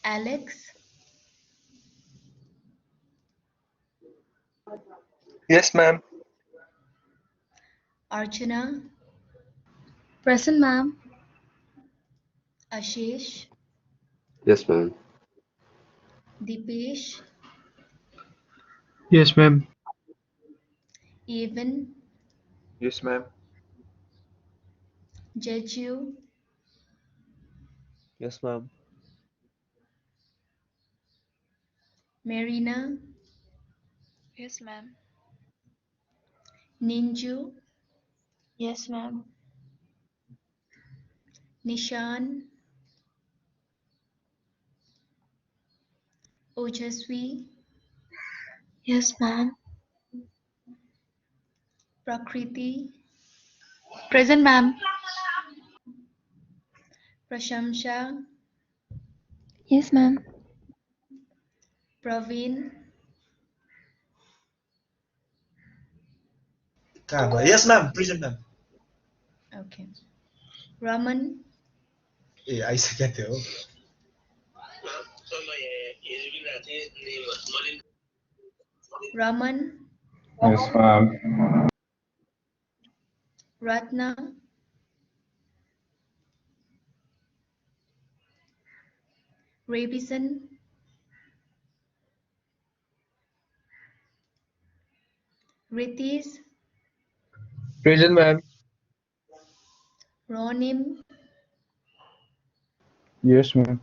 Alex, Yes, ma'am. Archana, Present, ma'am. Ashish, Yes, ma'am. Dipesh, Yes, ma'am. Evan, Yes, ma'am. Jeju, Yes, ma'am. Marina, Yes, ma'am. Ninju, Yes, ma'am. Nishan, Ojaswi, Yes, ma'am. Prakriti, Present, ma'am. Prashamsha, Yes, ma'am. Praveen, Yes, ma'am. Present, ma'am. okay, Raman, आइसकेको थियो हो Raman, Yes, ma'am. Ratna, Rebison, Ritish, Present, ma'am. Ronim, Yes, ma'am.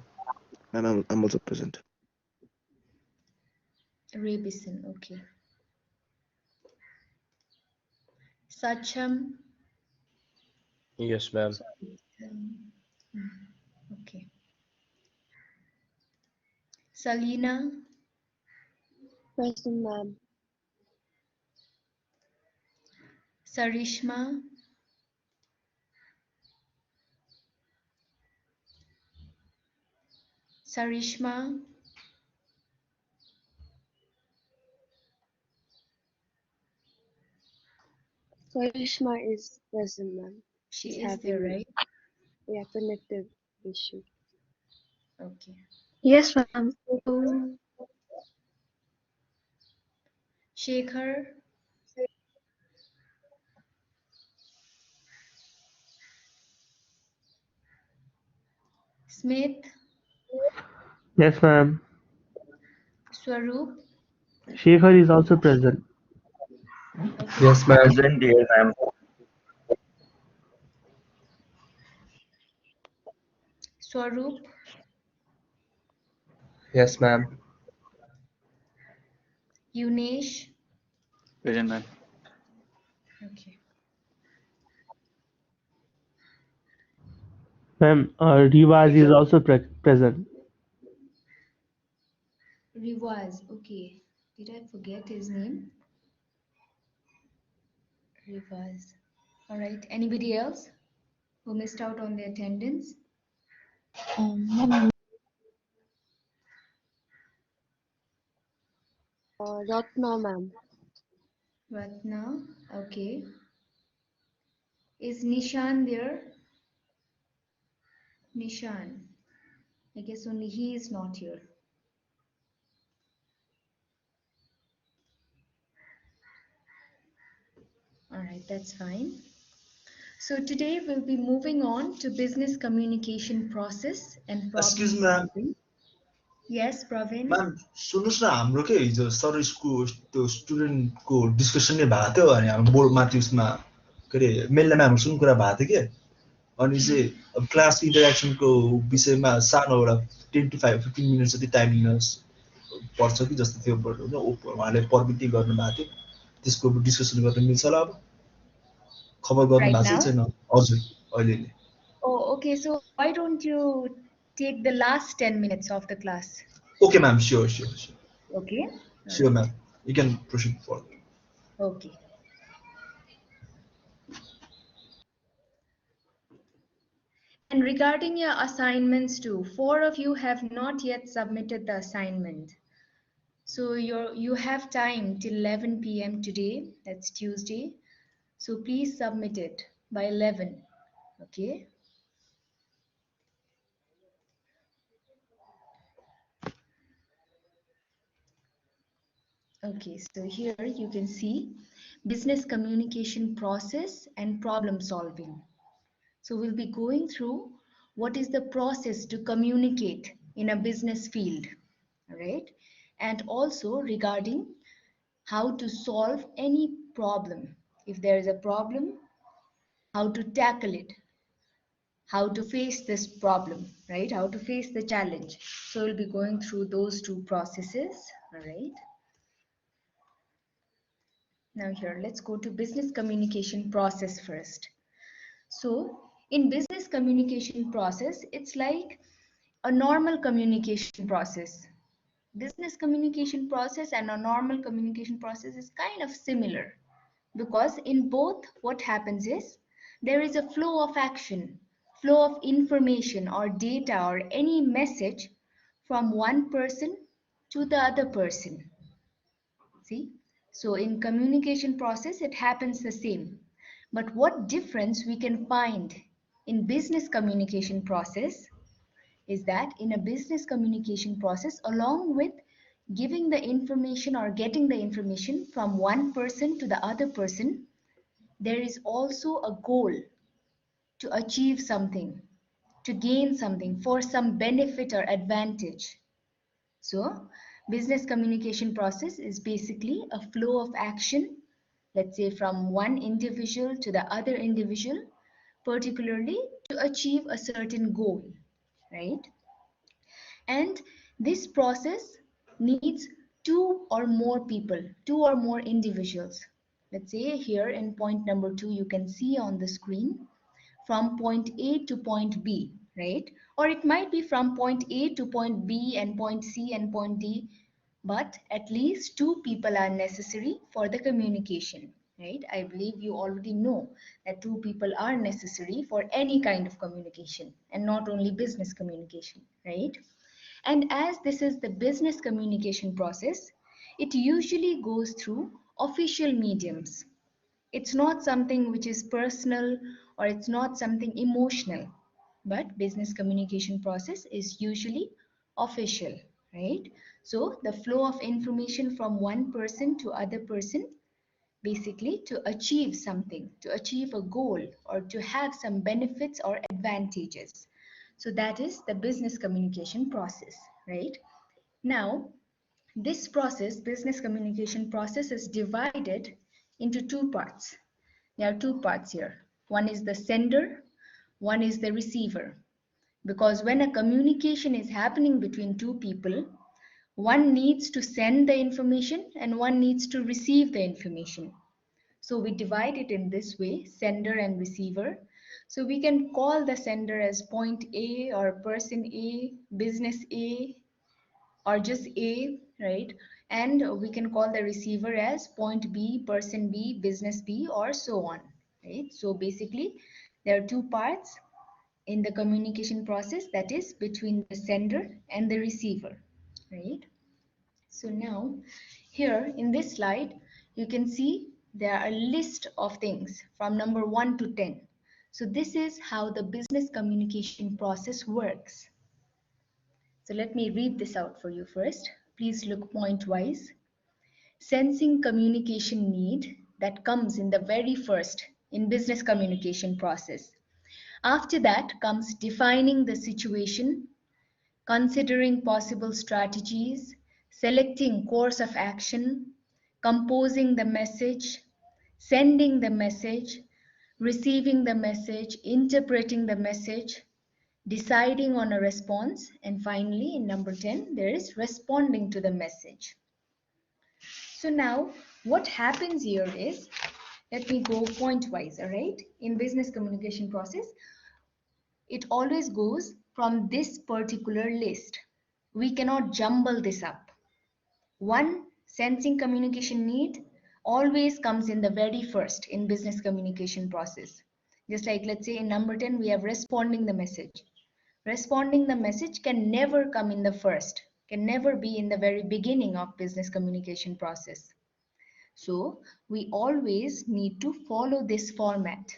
Ma'am, I'm also present. Rebison, okay, Sacham, Yes, ma'am. okay, Salina, Present, ma'am. Sarishma, Sarishma, Karishma is present, ma'am. she She's is there, having right? a connective issue. Okay. Yes, ma'am. Shekhar, Smith, Yes, ma'am. Swaroop, Shekhar is also present. okay, Yes, ma'am. Present, dear ma'am. Swaroop, Yes, ma'am. Yunesh, Present, ma'am. okay, Ma'am, Rivaz is also present. Rivaz, okay, did I forget his name? Rivaz, all right, anybody else who missed out on the attendance? Ma'am. Ratna, ma'am. Ratna, okay, is Nishan there? Nishan, I guess only he is not here. All right, that's fine. So today we'll be moving on to business communication process and problem excuse ma'am solving. Yes, Praveen. Ma'am सुन्नुहोस् न हाम्रो के हिजो सर्भिसको त्यो स्टुडेन्टको discussion नै भएको थियो अनि हाम्रो बोर्ड माथि उसमा के अरे मेलमा म्यामहरूसँग कुरा भएको थियो कि अनि चाहिँ अब क्लास इन्टरेक्सनको विषयमा सानो एउटा 10 to 15 मिनट जति टाइम लिन पर्छ कि जस्तो थियो होइन उहाँले पर्मिटै गर्नुभएको थियो त्यसको डिस्कसन गर्न मिल्छ होला अब खबर गर्नु Right भएको now? छैन हजुर अहिले Oh, okay. So why don't you take the last 10 minutes of the class? Okay ma'am sure sure Okay. All sure right. Ma'am you can proceed for Okay. And regarding your assignments too, 4 of you have not yet submitted the assignment. So you have time till 11 p.m. today, that's Tuesday. So please submit it by 11. Okay. Okay, so here you can see business communication process and problem solving. So we'll be going through what is the process to communicate in a business field, all right? And also regarding how to solve any problem. If there is a problem, how to tackle it, how to face this problem, right? How to face the challenge. So we'll be going through those two processes, all right? Now here, let's go to business communication process first. So in business communication process, it's like a normal communication process. Business communication process and a normal communication process is kind of similar, because in both what happens is there is a flow of action, flow of information or data or any message from one person to the other person. See, so in communication process it happens the same, but what difference we can find in business communication process is that in a business communication process, along with giving the information or getting the information from one person to the other person, there is also a goal to achieve something, to gain something for some benefit or advantage. So business communication process is basically a flow of action, let's say from one individual to the other individual, particularly to achieve a certain goal, right? And this process needs two or more people, two or more individuals. Let's say here in point number 2, you can see on the screen from point A to point B, right? Or it might be from point A to point B and point C and point D, but at least two people are necessary for the communication, right? I believe you already know that two people are necessary for any kind of communication and not only business communication, right? And as this is the business communication process, it usually goes through official mediums. It's not something which is personal or it's not something emotional, but business communication process is usually official, right? So the flow of information from one person to other person, basically to achieve something, to achieve a goal or to have some benefits or advantages. So that is the business communication process, right? Now, this process, business communication process, is divided into two parts. There are two parts here. One is the sender, one is the receiver. Because when a communication is happening between two people, one needs to send the information and one needs to receive the information. So we divide it in this way, sender and receiver. So we can call the sender as point A or person A, business A, or just A, right? And we can call the receiver as point B, person B, business B, or so on, right? So basically, there are two parts in the communication process, that is between the sender and the receiver, right? So now, here in this slide, you can see there are a list of things from number 1 to 10. So this is how the business communication process works. So let me read this out for you first. Please look point-wise. Sensing communication need, that comes in the very first in business communication process. After that comes defining the situation, considering possible strategies, selecting course of action, composing the message, sending the message, receiving the message, interpreting the message, deciding on a response, and finally in number 10 there is responding to the message. So now what happens here is, let me go point wise, all right? In business communication process, it always goes from this particular list. We cannot jumble this up. One, sensing communication need always comes in the very first in business communication process. Just like let's say in number 10 we have responding the message. Responding the message can never come in the first, can never be in the very beginning of business communication process. So we always need to follow this format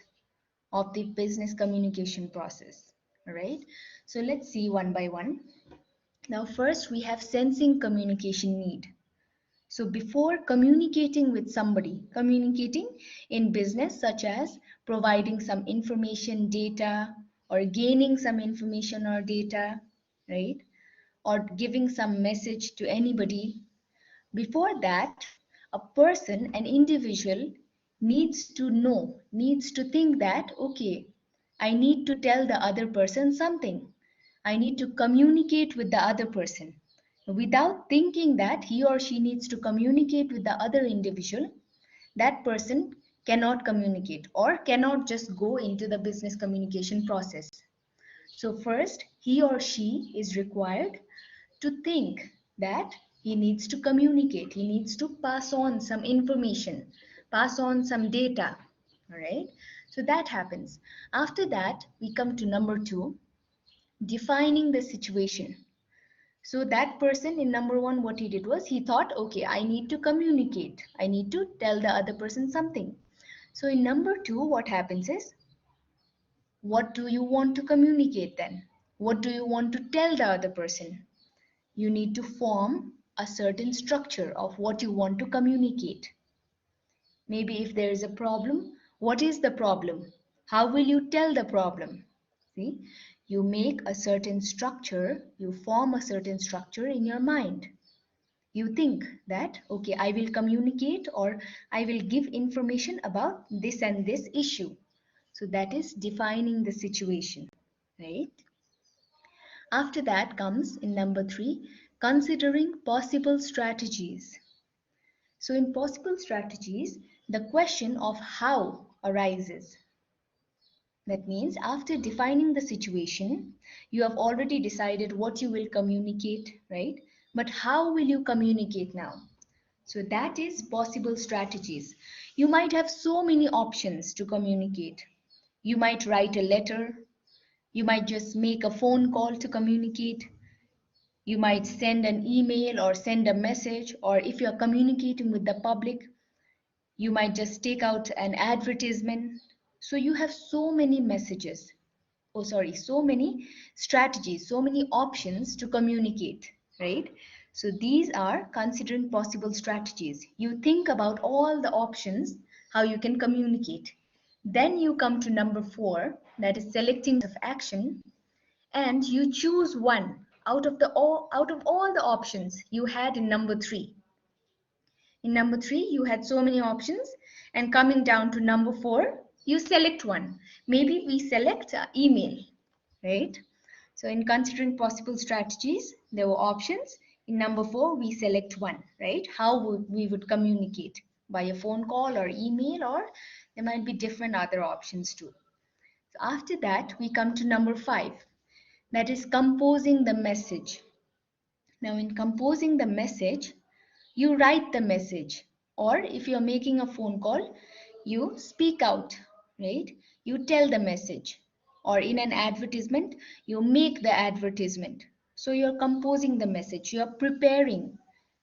of the business communication process. All right. So let's see one by one. Now first we have sensing communication need. So before communicating with somebody, communicating in business such as providing some information, data, or gaining some information or data, right? Or giving some message to anybody, before that, a person, an individual needs to know, needs to think that, okay, I need to tell the other person something. I need to communicate with the other person. Without thinking that he or she needs to communicate with the other individual, that person cannot communicate or cannot just go into the business communication process. So first, he or she is required to think that he needs to communicate, he needs to pass on some information, pass on some data. All right, so that happens. After that, we come to number 2, defining the situation. So that person in number 1, what he did was he thought, okay, I need to communicate, I need to tell the other person something. So in number 2, what happens is, what do you want to communicate then? What do you want to tell the other person? You need to form a certain structure of what you want to communicate. Maybe if there is a problem, what is the problem? How will you tell the problem? See, you make a certain structure, you form a certain structure in your mind. You think that, okay, I will communicate or I will give information about this and this issue. So that is defining the situation, right? After that comes in number 3, considering possible strategies. So in possible strategies, the question of how arises. That means after defining the situation, you have already decided what you will communicate, right? But how will you communicate now? So that is possible strategies. You might have so many options to communicate. You might write a letter. You might just make a phone call to communicate. You might send an email or send a message, or if you're communicating with the public, you might just take out an advertisement. So you have so many messages, so many strategies, so many options to communicate, right? So these are considering possible strategies. You think about all the options, how you can communicate. Then you come to number 4, that is selecting of action, and you choose one out of all the options you had in number 3. In number 3, you had so many options, and coming down to number 4, you select one. Maybe we select email, right? So in considering possible strategies, there were options. In number 4, we select one, right? How we would communicate, by a phone call or email, or there might be different other options too. So after that, we come to number 5, that is composing the message. Now in composing the message, you write the message, or if you're making a phone call, you speak out, right? You tell the message, or in an advertisement, you make the advertisement. So you're composing the message, you're preparing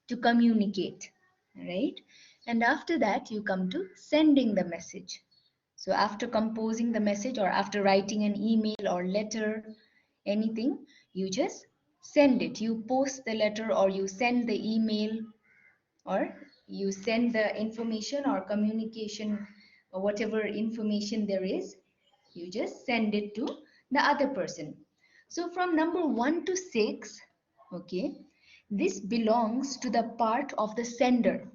to communicate, right? And after that, you come to sending the message. So after composing the message, or after writing an email or letter, anything, you just send it. You post the letter, or you send the email, or you send the information or communication, or whatever information there is, you just send it to the other person. So from number 1 to 6, okay, this belongs to the part of the sender,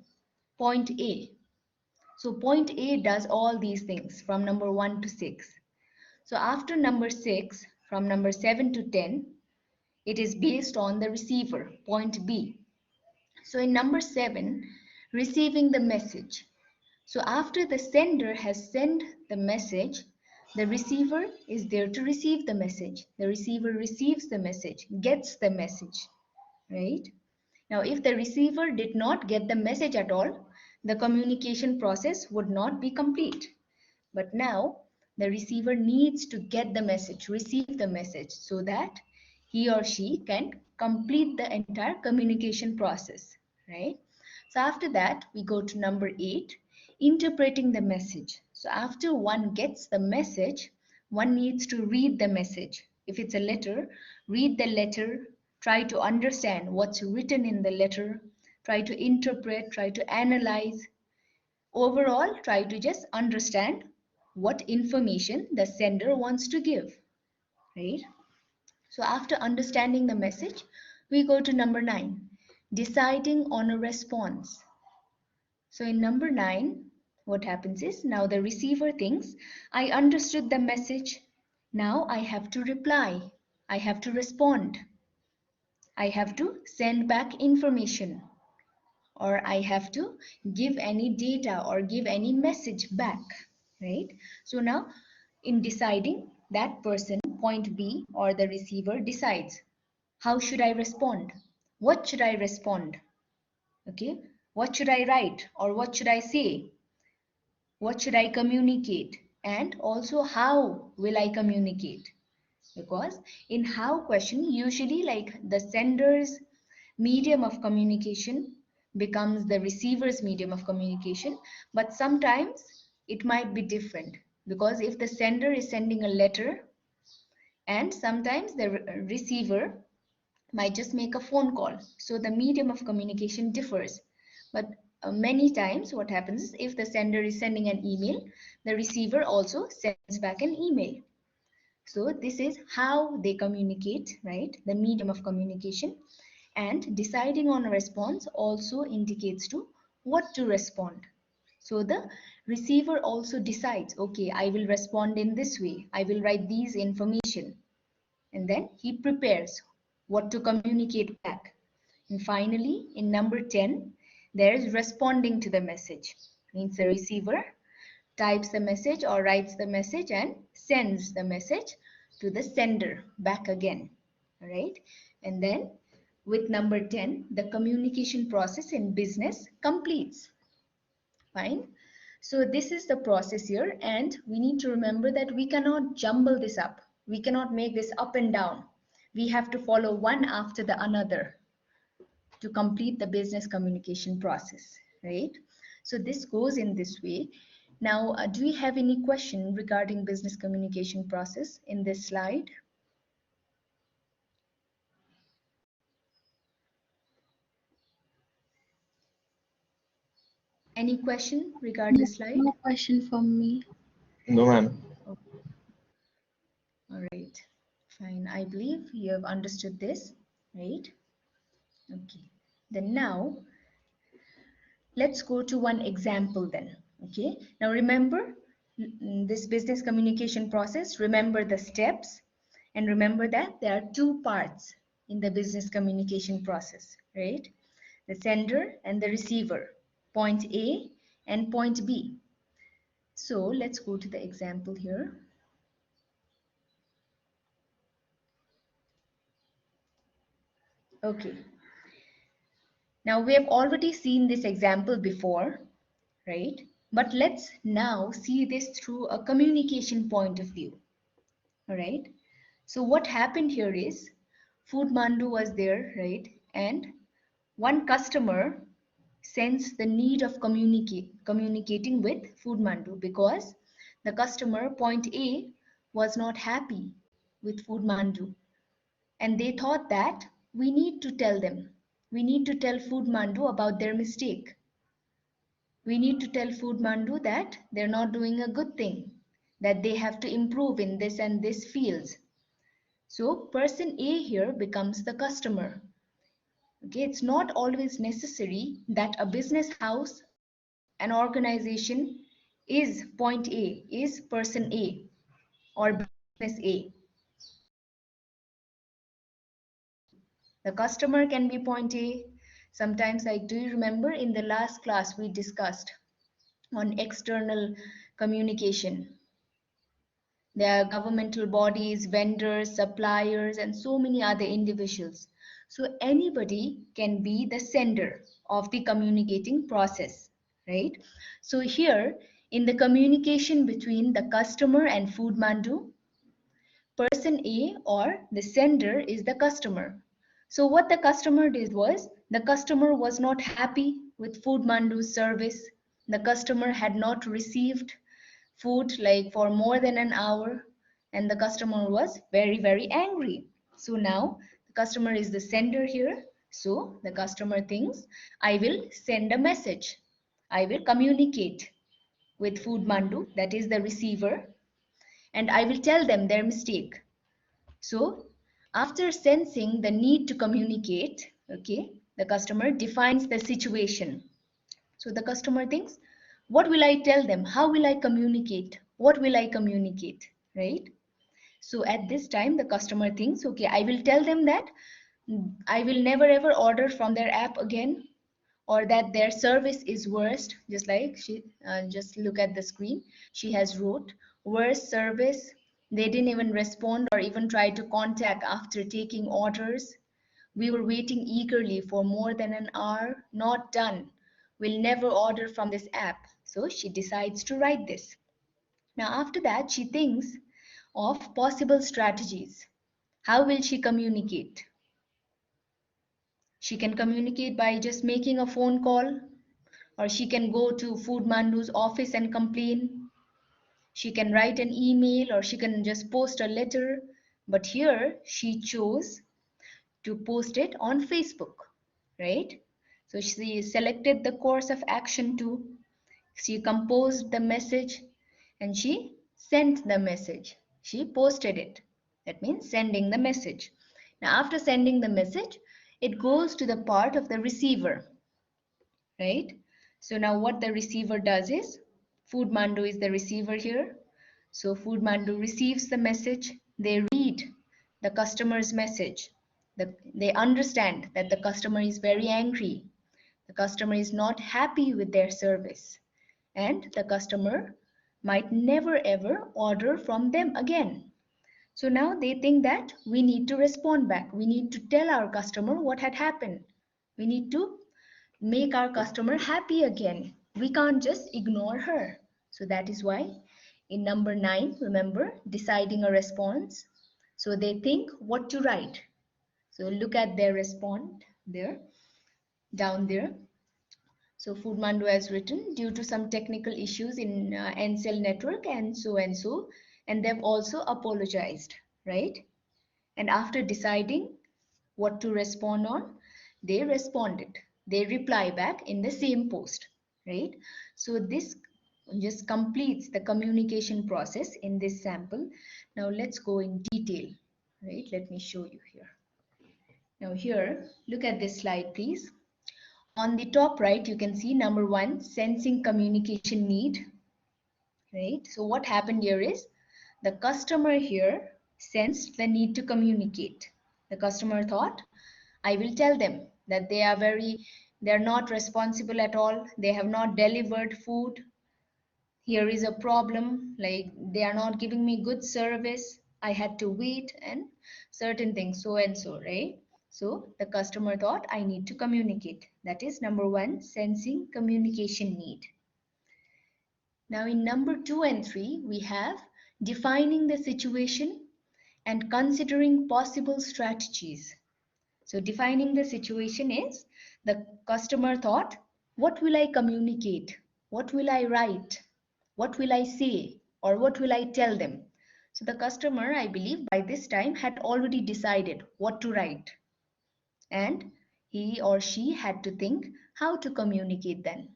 point A. So point A does all these things from number 1 to 6. So after number 6, from number 7 to 10, it is based on the receiver, point B. So in number 7, receiving the message. So after the sender has sent the message, the receiver is there to receive the message. The receiver receives the message, gets the message, right? Now, if the receiver did not get the message at all, the communication process would not be complete. But now, the receiver needs to get the message, receive the message, so that he or she can complete the entire communication process, right? So after that, we go to number 8, interpreting the message. So after one gets the message, one needs to read the message. If it's a letter, read the letter, try to understand what's written in the letter, try to interpret, try to analyze. Overall, try to just understand what information the sender wants to give, right? So after understanding the message, we go to number 9, deciding on a response. So in number 9, what happens is, now the receiver thinks, I understood the message. Now I have to reply. I have to respond. I have to send back information, or I have to give any data or give any message back, right? So now in deciding, that person, point B or the receiver, decides, how should I respond? What should I respond? Okay, what should I write or what should I say? What should I communicate? And also, how will I communicate? Because in how question, usually like the sender's medium of communication becomes the receiver's medium of communication, but sometimes it might be different, because if the sender is sending a letter, and sometimes the receiver might just make a phone call, so the medium of communication differs. But many times what happens is, if the sender is sending an email, the receiver also sends back an email. So this is how they communicate, right? The medium of communication. And deciding on a response also indicates to what to respond. So the receiver also decides, okay, I will respond in this way. I will write these information. And then he prepares what to communicate back. And finally, in number 10, there is responding to the message. Means the receiver types the message or writes the message and sends the message to the sender back again. All right. And then with number 10, the communication process in business completes. Fine. So this is the process here, and we need to remember that we cannot jumble this up. We cannot make this up and down. We have to follow one after the another to complete the business communication process, right? So this goes in this way. Now, do we have any question regarding business communication process in this slide? Any question regarding this slide? No question from me. No, ma'am. All right, fine. I believe you have understood this, right? Okay. Then now, let's go to one example then. Okay. Now remember this business communication process. Remember the steps, and remember that there are two parts in the business communication process, right? The sender and the receiver, point A and point B. So let's go to the example here. Okay. Now we have already seen this example before, right? But let's now see this through a communication point of view. All right. So what happened here is, Food Mandu was there, right? And one customer sensed the need of communicating with Food Mandu, because the customer, point A, was not happy with Food Mandu. And they thought that we need to tell them. We need to tell Food Mandu about their mistake. We need to tell Food Mandu that they're not doing a good thing, that they have to improve in this and this fields. So person A here becomes the customer. Okay, it's not always necessary that a business house, an organization is point A, is person A or business A. The customer can be point A. Sometimes, like, do you remember in the last class we discussed on external communication? There are governmental bodies, vendors, suppliers, and so many other individuals. So anybody can be the sender of the communicating process, right? So here in the communication between the customer and Food Mandu, person A or the sender is the customer. So what the customer did was, the customer was not happy with Food Mandu's service. The customer had not received food like for more than an hour, and the customer was very, very angry. So now the customer is the sender here. So the customer thinks, I will send a message. I will communicate with Food Mandu, that is the receiver, and I will tell them their mistake. So after sensing the need to communicate, okay, the customer defines the situation. So the customer thinks, what will I tell them? How will I communicate? What will I communicate? Right? So at this time, the customer thinks, okay, I will tell them that I will never ever order from their app again, or that their service is worst. Just like she, just look at the screen. She has wrote worst service. They didn't even respond or even try to contact after taking orders. We were waiting eagerly for more than an hour. Not done. We'll never order from this app. So she decides to write this. Now after that, she thinks of possible strategies. How will she communicate? She can communicate by just making a phone call, or she can go to Food Mandu's office and complain. She can write an email, or she can just post a letter. But here she chose to post it on Facebook, right? So she selected the course of action to, she composed the message and she sent the message. She posted it. That means sending the message. Now after sending the message, it goes to the part of the receiver, right? So now what the receiver does is, Food Mandu is the receiver here. So Food Mandu receives the message. They read the customer's message. They understand that the customer is very angry. The customer is not happy with their service. And the customer might never ever order from them again. So now they think that we need to respond back. We need to tell our customer what had happened. We need to make our customer happy again. We can't just ignore her. So that is why in number 9, remember, deciding a response. So they think what to write. So look at their response there, down there. So Food Mandu has written, due to some technical issues in Ncell network and so, and they've also apologized, right? And after deciding what to respond on, they responded. They reply back in the same post, right? So this just completes the communication process in this sample. Now let's go in detail, right? Let me show you here. Now here, look at this slide, please. On the top right, you can see number 1, sensing communication need, right? So what happened here is the customer here sensed the need to communicate. The customer thought, I will tell them that they're not responsible at all. They have not delivered food. Here is a problem, like they are not giving me good service. I had to wait and certain things, so and so, right? So the customer thought, I need to communicate. That is number 1, sensing communication need. Now in number 2 and 3, we have defining the situation and considering possible strategies. So defining the situation is, the customer thought, what will I communicate? What will I write? What will I say? Or what will I tell them? So the customer, I believe, by this time had already decided what to write. And he or she had to think how to communicate then.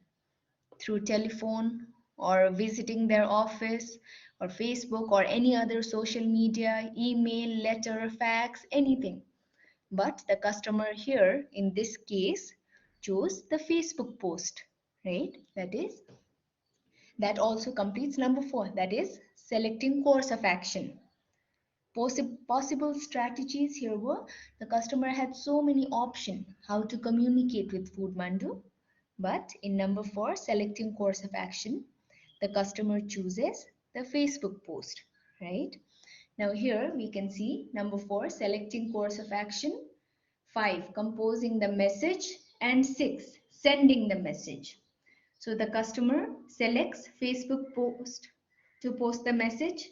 Through telephone, or visiting their office, or Facebook, or any other social media, email, letter, fax, anything. But the customer here, in this case, chose the Facebook post, right? That also completes number 4, that is selecting course of action. Possible strategies here were, the customer had so many options how to communicate with Food Mandu, but in number 4, selecting course of action, the customer chooses the Facebook post, right? Now here we can see number 4, selecting course of action, 5, composing the message, and 6, sending the message. So the customer selects Facebook post to post the message,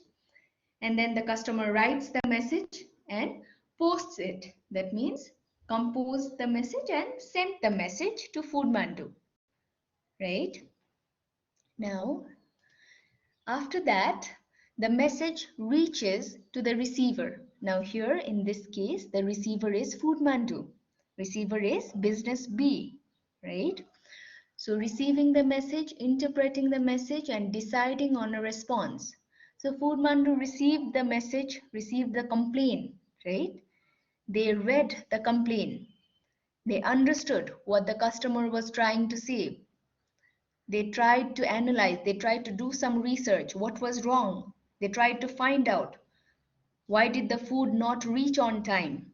and then the customer writes the message and posts it. That means compose the message and send the message to Food Mandu, right? Now, after that, the message reaches to the receiver. Now here, in this case, the receiver is Food Mandu. Receiver is business B, right? So receiving the message, interpreting the message, and deciding on a response. So Foodmandu received the message, received the complaint, right? They read the complaint. They understood what the customer was trying to say. They tried to analyze, they tried to do some research. What was wrong? They tried to find out, why did the food not reach on time?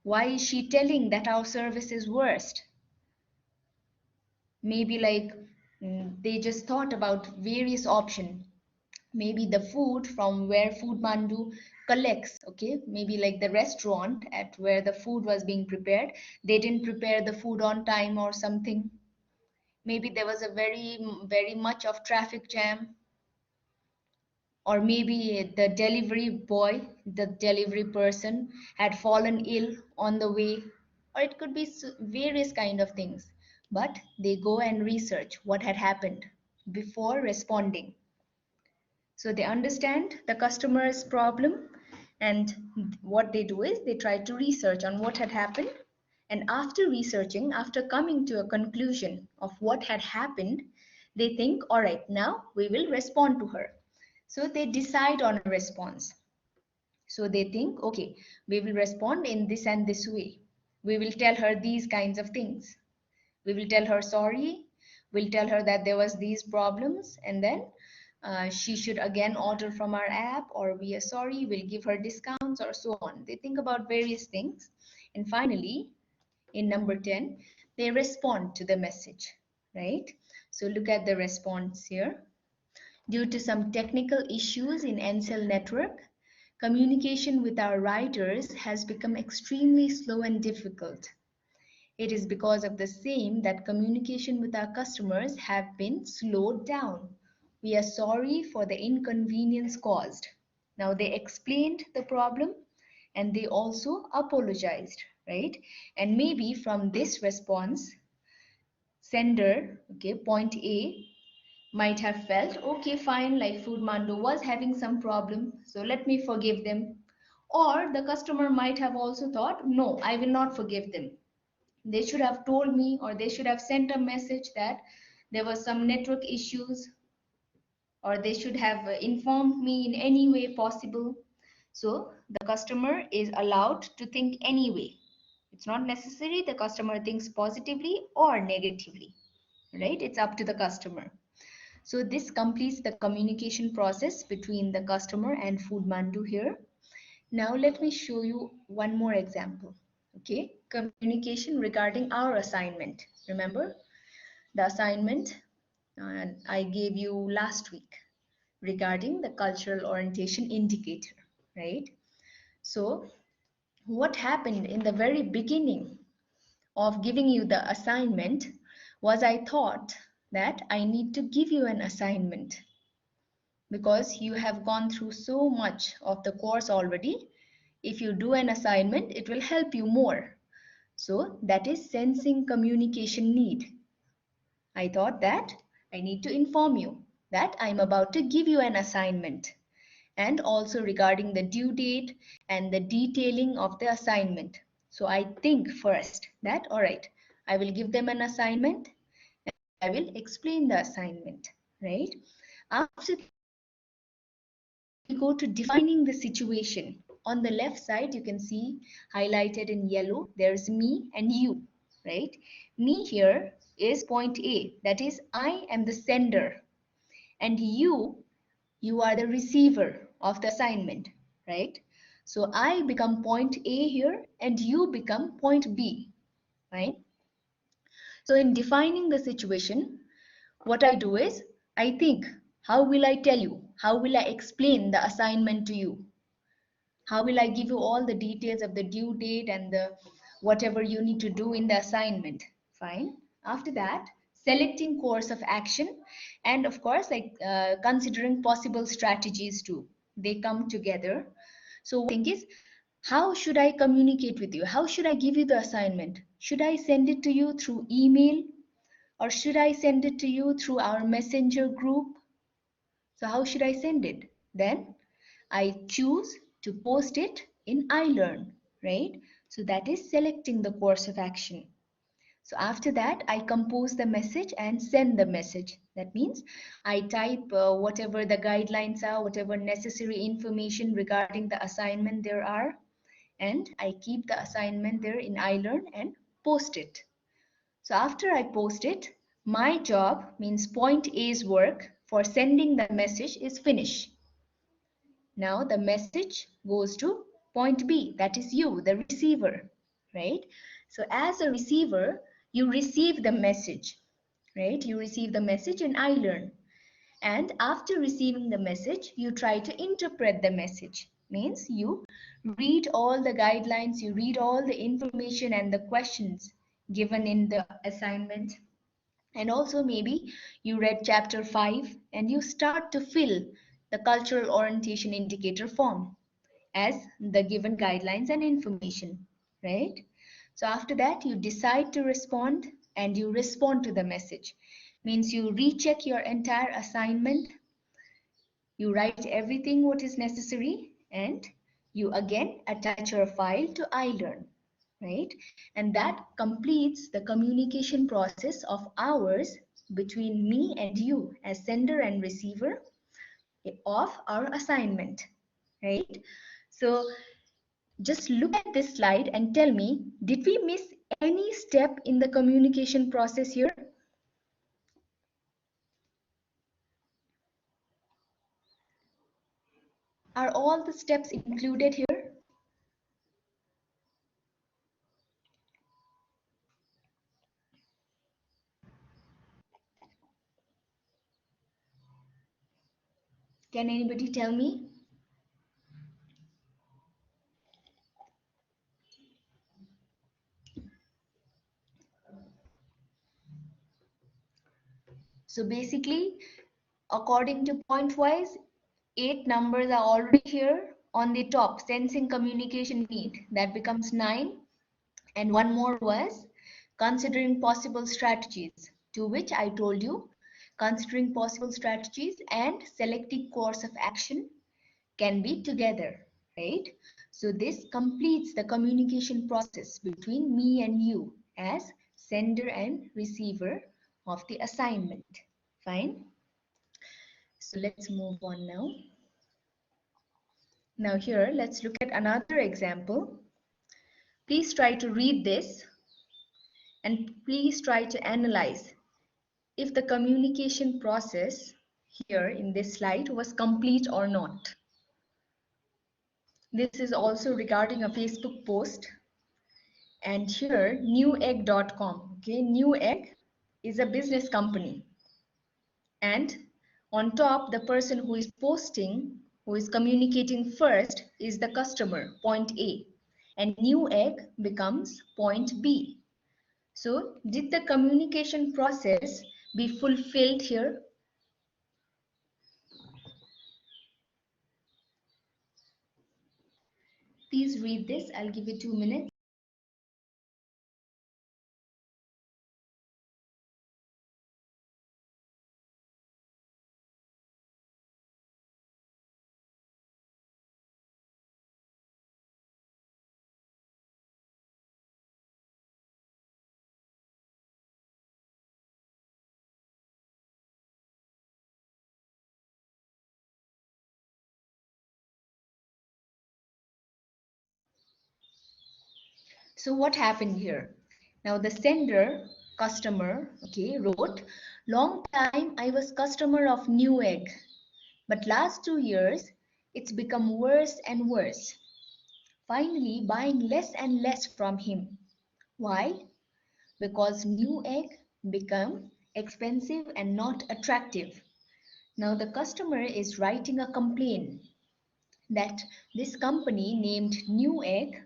Why is she telling that our service is worst? Maybe like they just thought about various options. Maybe the food from where Foodmandu collects, okay? Maybe like the restaurant at where the food was being prepared, they didn't prepare the food on time or something. Maybe there was a very much of traffic jam, or maybe the delivery boy, the delivery person had fallen ill on the way, or it could be various kind of things. But they go and research what had happened before responding. So they understand the customer's problem, and what they do is they try to research on what had happened. And after researching, after coming to a conclusion of what had happened, they think, all right, now we will respond to her. So they decide on a response. So they think, okay, we will respond in this and this way. We will tell her these kinds of things. We will tell her sorry. We'll tell her that there was these problems, and then she should again order from our app, or we are sorry, we'll give her discounts, or so on. They think about various things. And finally, in number 10, they respond to the message, right? So look at the response here. Due to some technical issues in Ncell network, communication with our riders has become extremely slow and difficult. It is because of the same that communication with our customers have been slowed down. We are sorry for the inconvenience caused. Now they explained the problem and they also apologized, right? And maybe from this response, sender, okay, point A, might have felt, okay, fine, like Foodmandu was having some problem, so let me forgive them. Or the customer might have also thought, no, I will not forgive them. They should have told me, or they should have sent a message that there was some network issues, or they should have informed me in any way possible. So the customer is allowed to think anyway. It's not necessary the customer thinks positively or negatively, right? It's up to the customer. So this completes the communication process between the customer and Foodmandu here. Now let me show you one more example. Okay, communication regarding our assignment. Remember the assignment I gave you last week regarding the cultural orientation indicator, right? So what happened in the very beginning of giving you the assignment was I thought that I need to give you an assignment because you have gone through so much of the course already. If you do an assignment, it will help you more. So that is sensing communication need. I thought that I need to inform you that I'm about to give you an assignment, and also regarding the due date and the detailing of the assignment. So I think first that, all right, I will give them an assignment and I will explain the assignment, right? After we go to defining the situation. On the left side, you can see highlighted in yellow, there's me and you, right? Me here is point A, that is I am the sender, and you are the receiver of the assignment, right? So I become point A here and you become point B, right? So in defining the situation, what I do is I think, how will I tell you? How will I explain the assignment to you? How will I give you all the details of the due date and the whatever you need to do in the assignment? Fine. After that, selecting course of action, and of course, like considering possible strategies too. They come together. So one thing is, how should I communicate with you? How should I give you the assignment? Should I send it to you through email, or should I send it to you through our messenger group? So how should I send it? Then I choose to post it in iLearn, right? So that is selecting the course of action. So after that, I compose the message and send the message. That means I type whatever the guidelines are, whatever necessary information regarding the assignment there are, and I keep the assignment there in iLearn and post it. So after I post it, my job, means point A's work for sending the message, is finished. Now the message goes to point B, that is you, the receiver, right? So as a receiver, you receive the message, right? You receive the message in iLearn. And after receiving the message, you try to interpret the message. Means you read all the guidelines, you read all the information and the questions given in the assignment. And also maybe you read chapter 5 and you start to fill the cultural orientation indicator form as the given guidelines and information, right? So after that, you decide to respond and you respond to the message. Means you recheck your entire assignment, you write everything what is necessary, and you again attach your file to iLearn, right? And that completes the communication process of ours between me and you as sender and receiver of our assignment, right? So just look at this slide and tell me, did we miss any step in the communication process here? Are all the steps included here? Can anybody tell me? So basically, according to point-wise, 8 numbers are already here on the top, sensing communication need. That becomes 9. And one more was considering possible strategies, to which I told you, considering possible strategies and selecting course of action can be together, right? So this completes the communication process between me and you as sender and receiver of the assignment. Fine. So let's move on now. Now here, let's look at another example. Please try to read this and please try to analyze if the communication process here in this slide was complete or not. This is also regarding a Facebook post. And here, newegg.com. Okay, Newegg is a business company. And on top, the person who is posting, who is communicating first, is the customer, point A. And Newegg becomes point B. So, did the communication process be fulfilled here? Please read this. I'll give you 2 minutes. So what happened here? Now the sender, customer, okay, wrote, long time I was customer of Newegg, but last 2 years, it's become worse and worse. Finally, buying less and less from him. Why? Because Newegg become expensive and not attractive. Now the customer is writing a complaint that this company named Newegg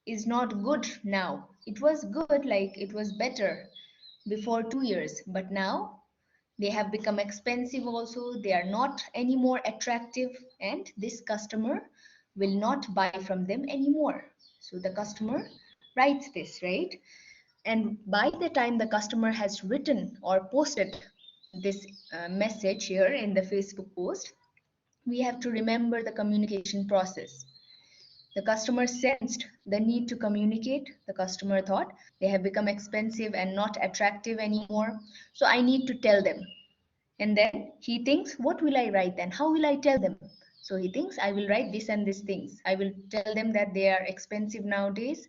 is not good now. It was good, like it was better before 2 years, but now they have become expensive also. They are not any more attractive, and this customer will not buy from them anymore. So the customer writes this, right? And by the time the customer has written or posted this message here in the Facebook post, we have to remember the communication process. The customer sensed the need to communicate. The customer thought they have become expensive and not attractive anymore. So I need to tell them. And then he thinks, what will I write then? How will I tell them? So he thinks, I will write this and these things. I will tell them that they are expensive nowadays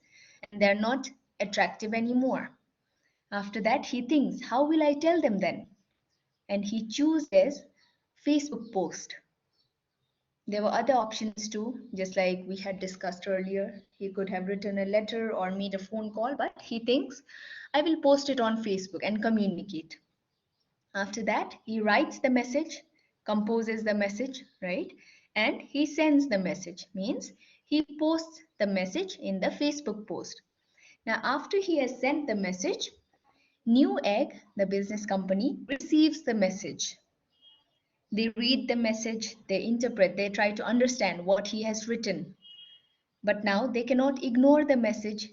and they're not attractive anymore. After that, he thinks, how will I tell them then? And he chooses Facebook post. There were other options too, just like we had discussed earlier. He could have written a letter or made a phone call, but he thinks, I will post it on Facebook and communicate. After that, he writes the message, composes the message, right? And he sends the message, means he posts the message in the Facebook post. Now, after he has sent the message, Newegg, the business company, receives the message. They read the message, they interpret, they try to understand what he has written. But now they cannot ignore the message.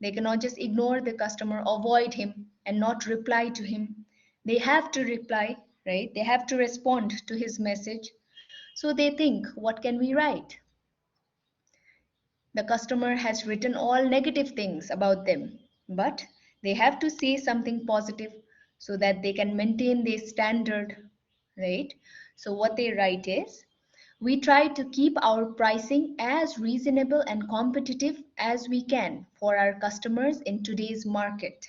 They cannot just ignore the customer, avoid him, and not reply to him. They have to reply, right? They have to respond to his message. So they think, what can we write? The customer has written all negative things about them, but they have to say something positive so that they can maintain their standard, right? So what they write is, we try to keep our pricing as reasonable and competitive as we can for our customers in today's market.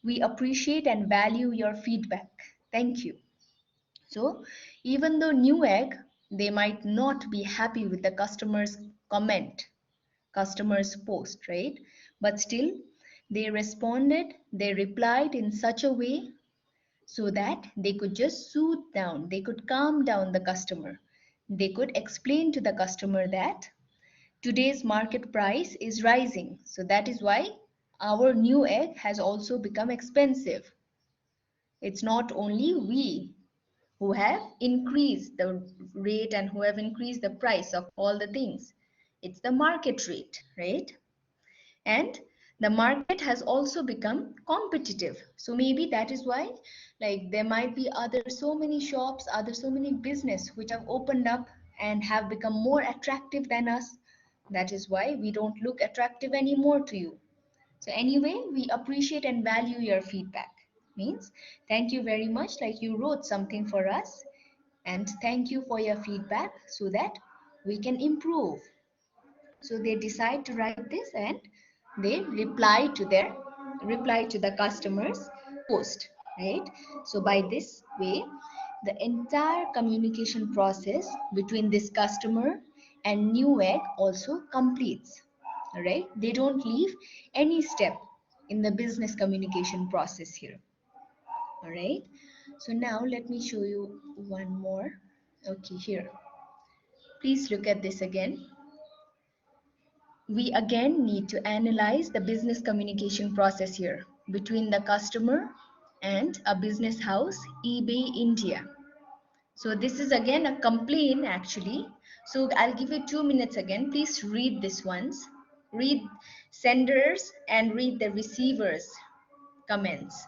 We appreciate and value your feedback. Thank you. So even though Newegg, they might not be happy with the customer's comment, customer's post, right? But still, they responded, they replied in such a way so that they could just soothe down, they could calm down the customer. They could explain to the customer that today's market price is rising. So that is why our Newegg has also become expensive. It's not only we who have increased the rate and who have increased the price of all the things. It's the market rate, right? And the market has also become competitive. So maybe that is why, like, there might be other so many shops, other so many business which have opened up and have become more attractive than us. That is why we don't look attractive anymore to you. So anyway, we appreciate and value your feedback. Means thank you very much, like you wrote something for us, and thank you for your feedback so that we can improve. So they decide to write this and they reply to the customer's post, right? So by this way, the entire communication process between this customer and Newegg also completes. All right, they don't leave any step in the business communication process here. All right, so now let me show you one more. Okay, here, please look at this again. We again need to analyze the business communication process here between the customer and a business house, eBay India. So this is again a complaint actually. So I'll give you 2 minutes again. Please read this once. Read senders and read the receivers comments.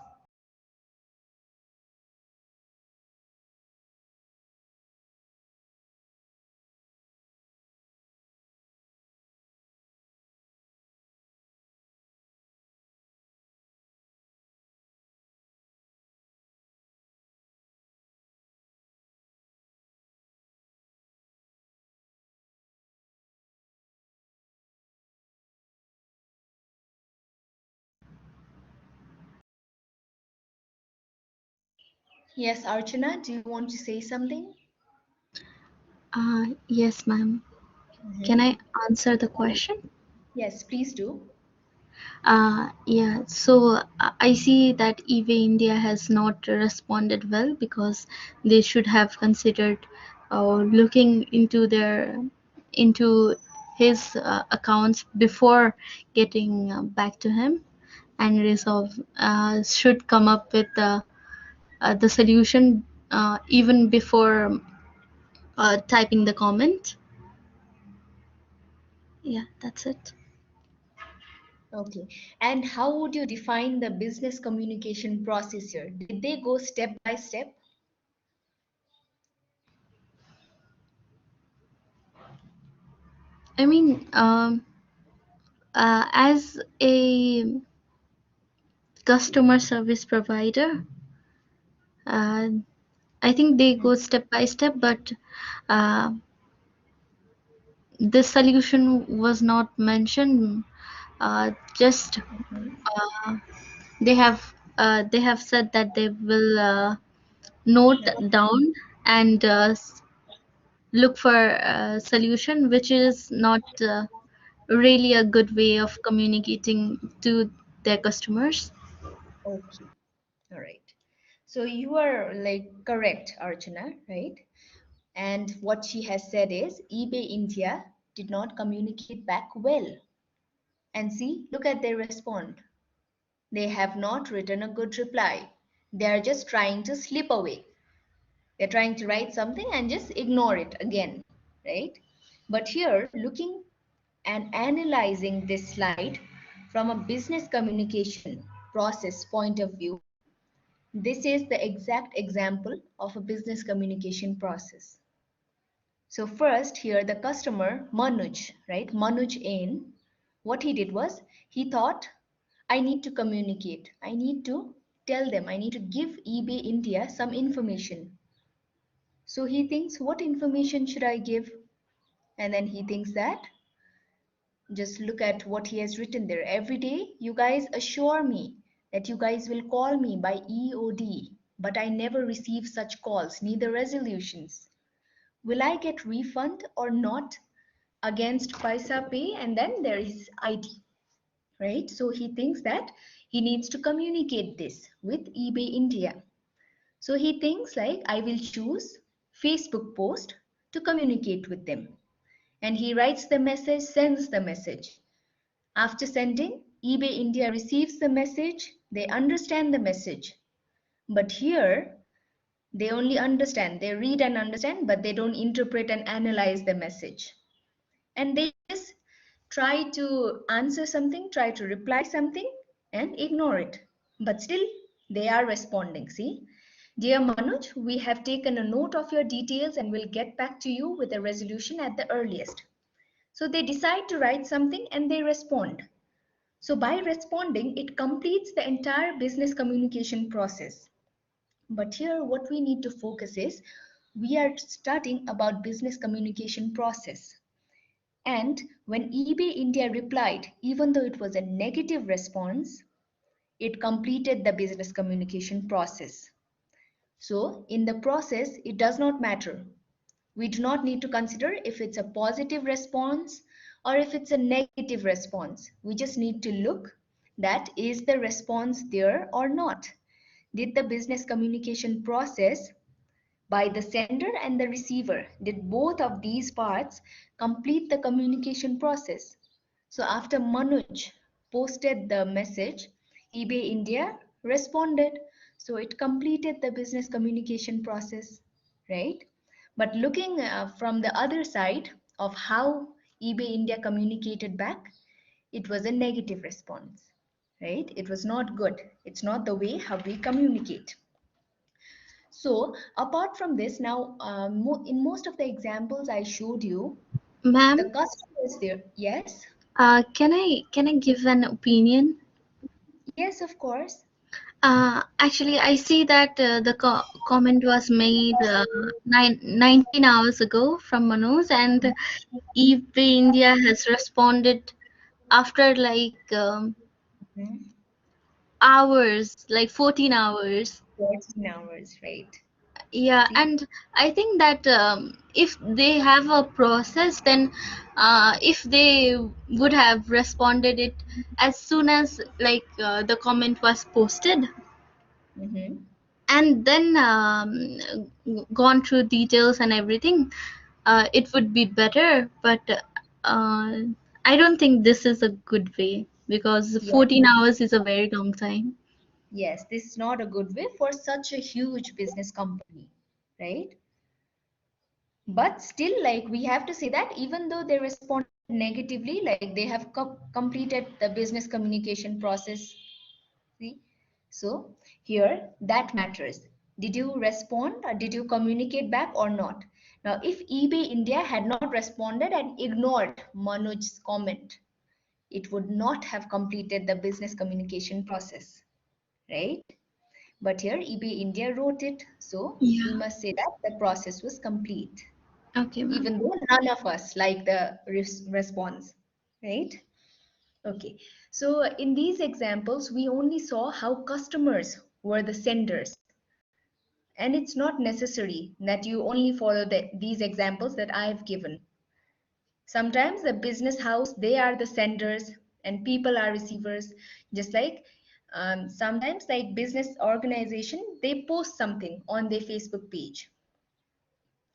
Yes, Archana, do you want to say something? Yes, ma'am. Can I answer the question? Yes, please do. Yeah, so I see that eBay India has not responded well because they should have considered looking into his accounts before getting back to him and should come up with the solution even before typing the comment. Yeah, that's it. Okay. And how would you define the business communication process here? Did they go step by step? I mean, as a customer service provider, uh, I think they go step by step, but uh, the solution was not mentioned. Just uh, they have said that they will note down and look for a solution, which is not really a good way of communicating to their customers. Okay, all right. So you are like correct, Archana, right? And what she has said is eBay India did not communicate back well. And see, look at their response. They have not written a good reply. They are just trying to slip away. They're trying to write something and just ignore it again, right? But here, looking and analyzing this slide from a business communication process point of view, this is the exact example of a business communication process. So first here the customer Manuj, right? Manuj Ain, what he did was he thought I need to communicate. I need to tell them. I need to give eBay India some information. So he thinks, what information should I give? And then he thinks that just look at what he has written there. Every day, you guys assure me that you guys will call me by EOD, but I never receive such calls, neither resolutions. Will I get refund or not against Paisa Pay? And then there is ID, right? So he thinks that he needs to communicate this with eBay India. So he thinks like I will choose Facebook post to communicate with them. And he writes the message, sends the message. After sending, eBay India receives the message, they understand the message. But here, they only understand, they read and understand, but they don't interpret and analyze the message. And they just try to answer something, try to reply something, and ignore it. But still, they are responding. See, dear Manoj, we have taken a note of your details and will get back to you with a resolution at the earliest. So they decide to write something and they respond. So by responding, it completes the entire business communication process. But here, what we need to focus is we are studying about business communication process. And when eBay India replied, even though it was a negative response, it completed the business communication process. So in the process, it does not matter. We do not need to consider if it's a positive response or if it's a negative response. We just need to look that is the response there or not. Did the business communication process by the sender and the receiver, did both of these parts complete the communication process? So after Manuj posted the message, eBay India responded. So it completed the business communication process, right? But looking from the other side of how eBay India communicated back, it was a negative response, right? It was not good. It's not the way how we communicate. So apart from this, now in most of the examples I showed you, the Ma'am, customer is there. Yes, can I give an opinion? yes, of course. Actually, I see that the comment was made 19 hours ago from Manoj, and eBay India has responded after like Mhm. hours, like 14 hours. 14 hours, right? Yeah, See, and I think that if they have a process, then if they would have responded it as soon as like the comment was posted, hmm and then gone through details and everything, it would be better. But I don't think this is a good way because yes, 14 hours is a very long time. yes, this is not a good way for such a huge business company, right? But still, like we have to say that even though they responded negatively, like they have completed the business communication process. See, so here that matters. Did you respond or did you communicate back or not? Now, if eBay India had not responded and ignored Manoj's comment, it would not have completed the business communication process, right? But here eBay India wrote it, so we Yeah. must say that the process was complete, Okay, ma'am. even though none of us like the response, right? Okay, so in these examples, we only saw how customers were the senders. And it's not necessary that you only follow these examples that I've given. Sometimes the business house, they are the senders and people are receivers. Just like sometimes like business organization, they post something on their Facebook page.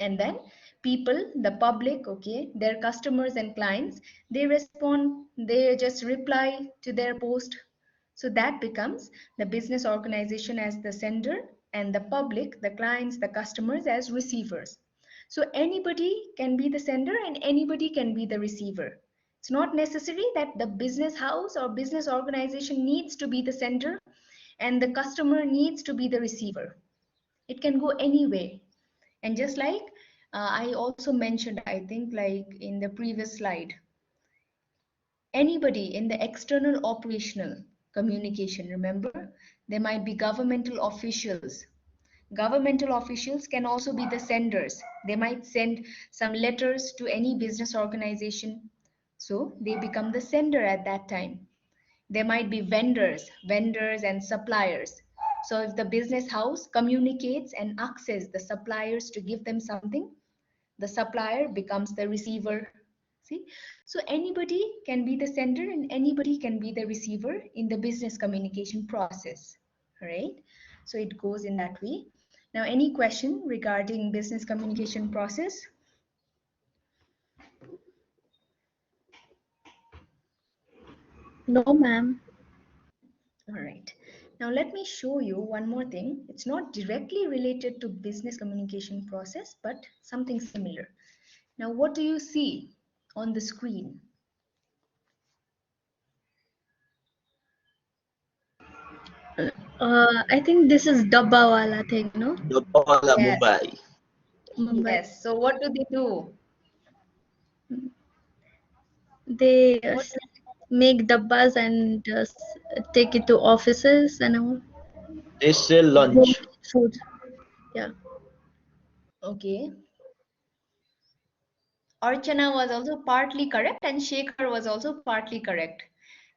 And then people, the public, okay, their customers and clients, they respond, they just reply to their post. So that becomes the business organization as the sender and the public, the clients, the customers as receivers. So anybody can be the sender and anybody can be the receiver. It's not necessary that the business house or business organization needs to be the sender and the customer needs to be the receiver. It can go anyway. And just like I also mentioned, I think like in the previous slide, anybody in the external operational communication, remember, there might be governmental officials. Governmental officials can also be the senders. They might send some letters to any business organization. So they become the sender at that time. There might be vendors and suppliers. So if the business house communicates and asks the suppliers to give them something, the supplier becomes the receiver. See, so anybody can be the sender and anybody can be the receiver in the business communication process. All right, so it goes in that way. Now, any question regarding business communication process? No, ma'am. All right, now let me show you one more thing. It's not directly related to business communication process, but something similar. Now, what do you see on the screen? I think this is Dabba wala thing, no? Dabbawala Yes, Mumbai. Mumbai. yes. So what do they do? They What? make dabbas and take it to offices and all. They sell Bring lunch. food. Yeah. Okay. Archana was also partly correct and Shekhar was also partly correct.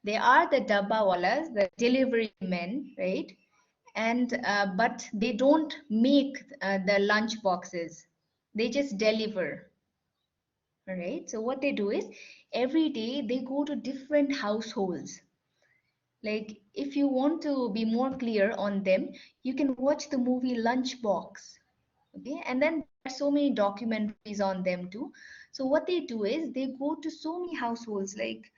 They are the dabbawalas, the delivery men, right? And but they don't make the lunch boxes. They just deliver. All right. So what they do is every day they go to different households. Like if you want to be more clear on them, you can watch the movie Lunchbox. Okay, and then there are so many documentaries on them too. So what they do is they go to so many households. Like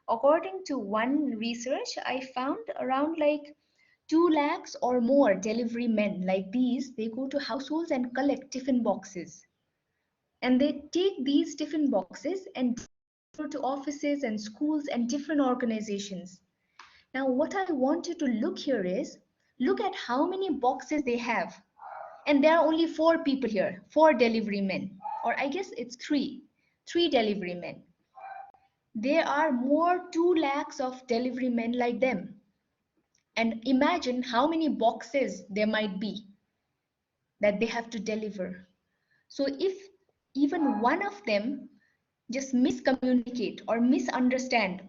according to one research, I found around like 2 lakhs or more delivery men like these. They go to households and collect tiffin boxes, and they take these tiffin boxes and deliver to offices and schools and different organizations. Now, what I want you to look here is look at how many boxes they have. And there are only 4 people here, 4 delivery men, or I guess it's 3 delivery men. There are more 2 lakhs of delivery men like them. And imagine how many boxes there might be that they have to deliver. So if even one of them just miscommunicate or misunderstand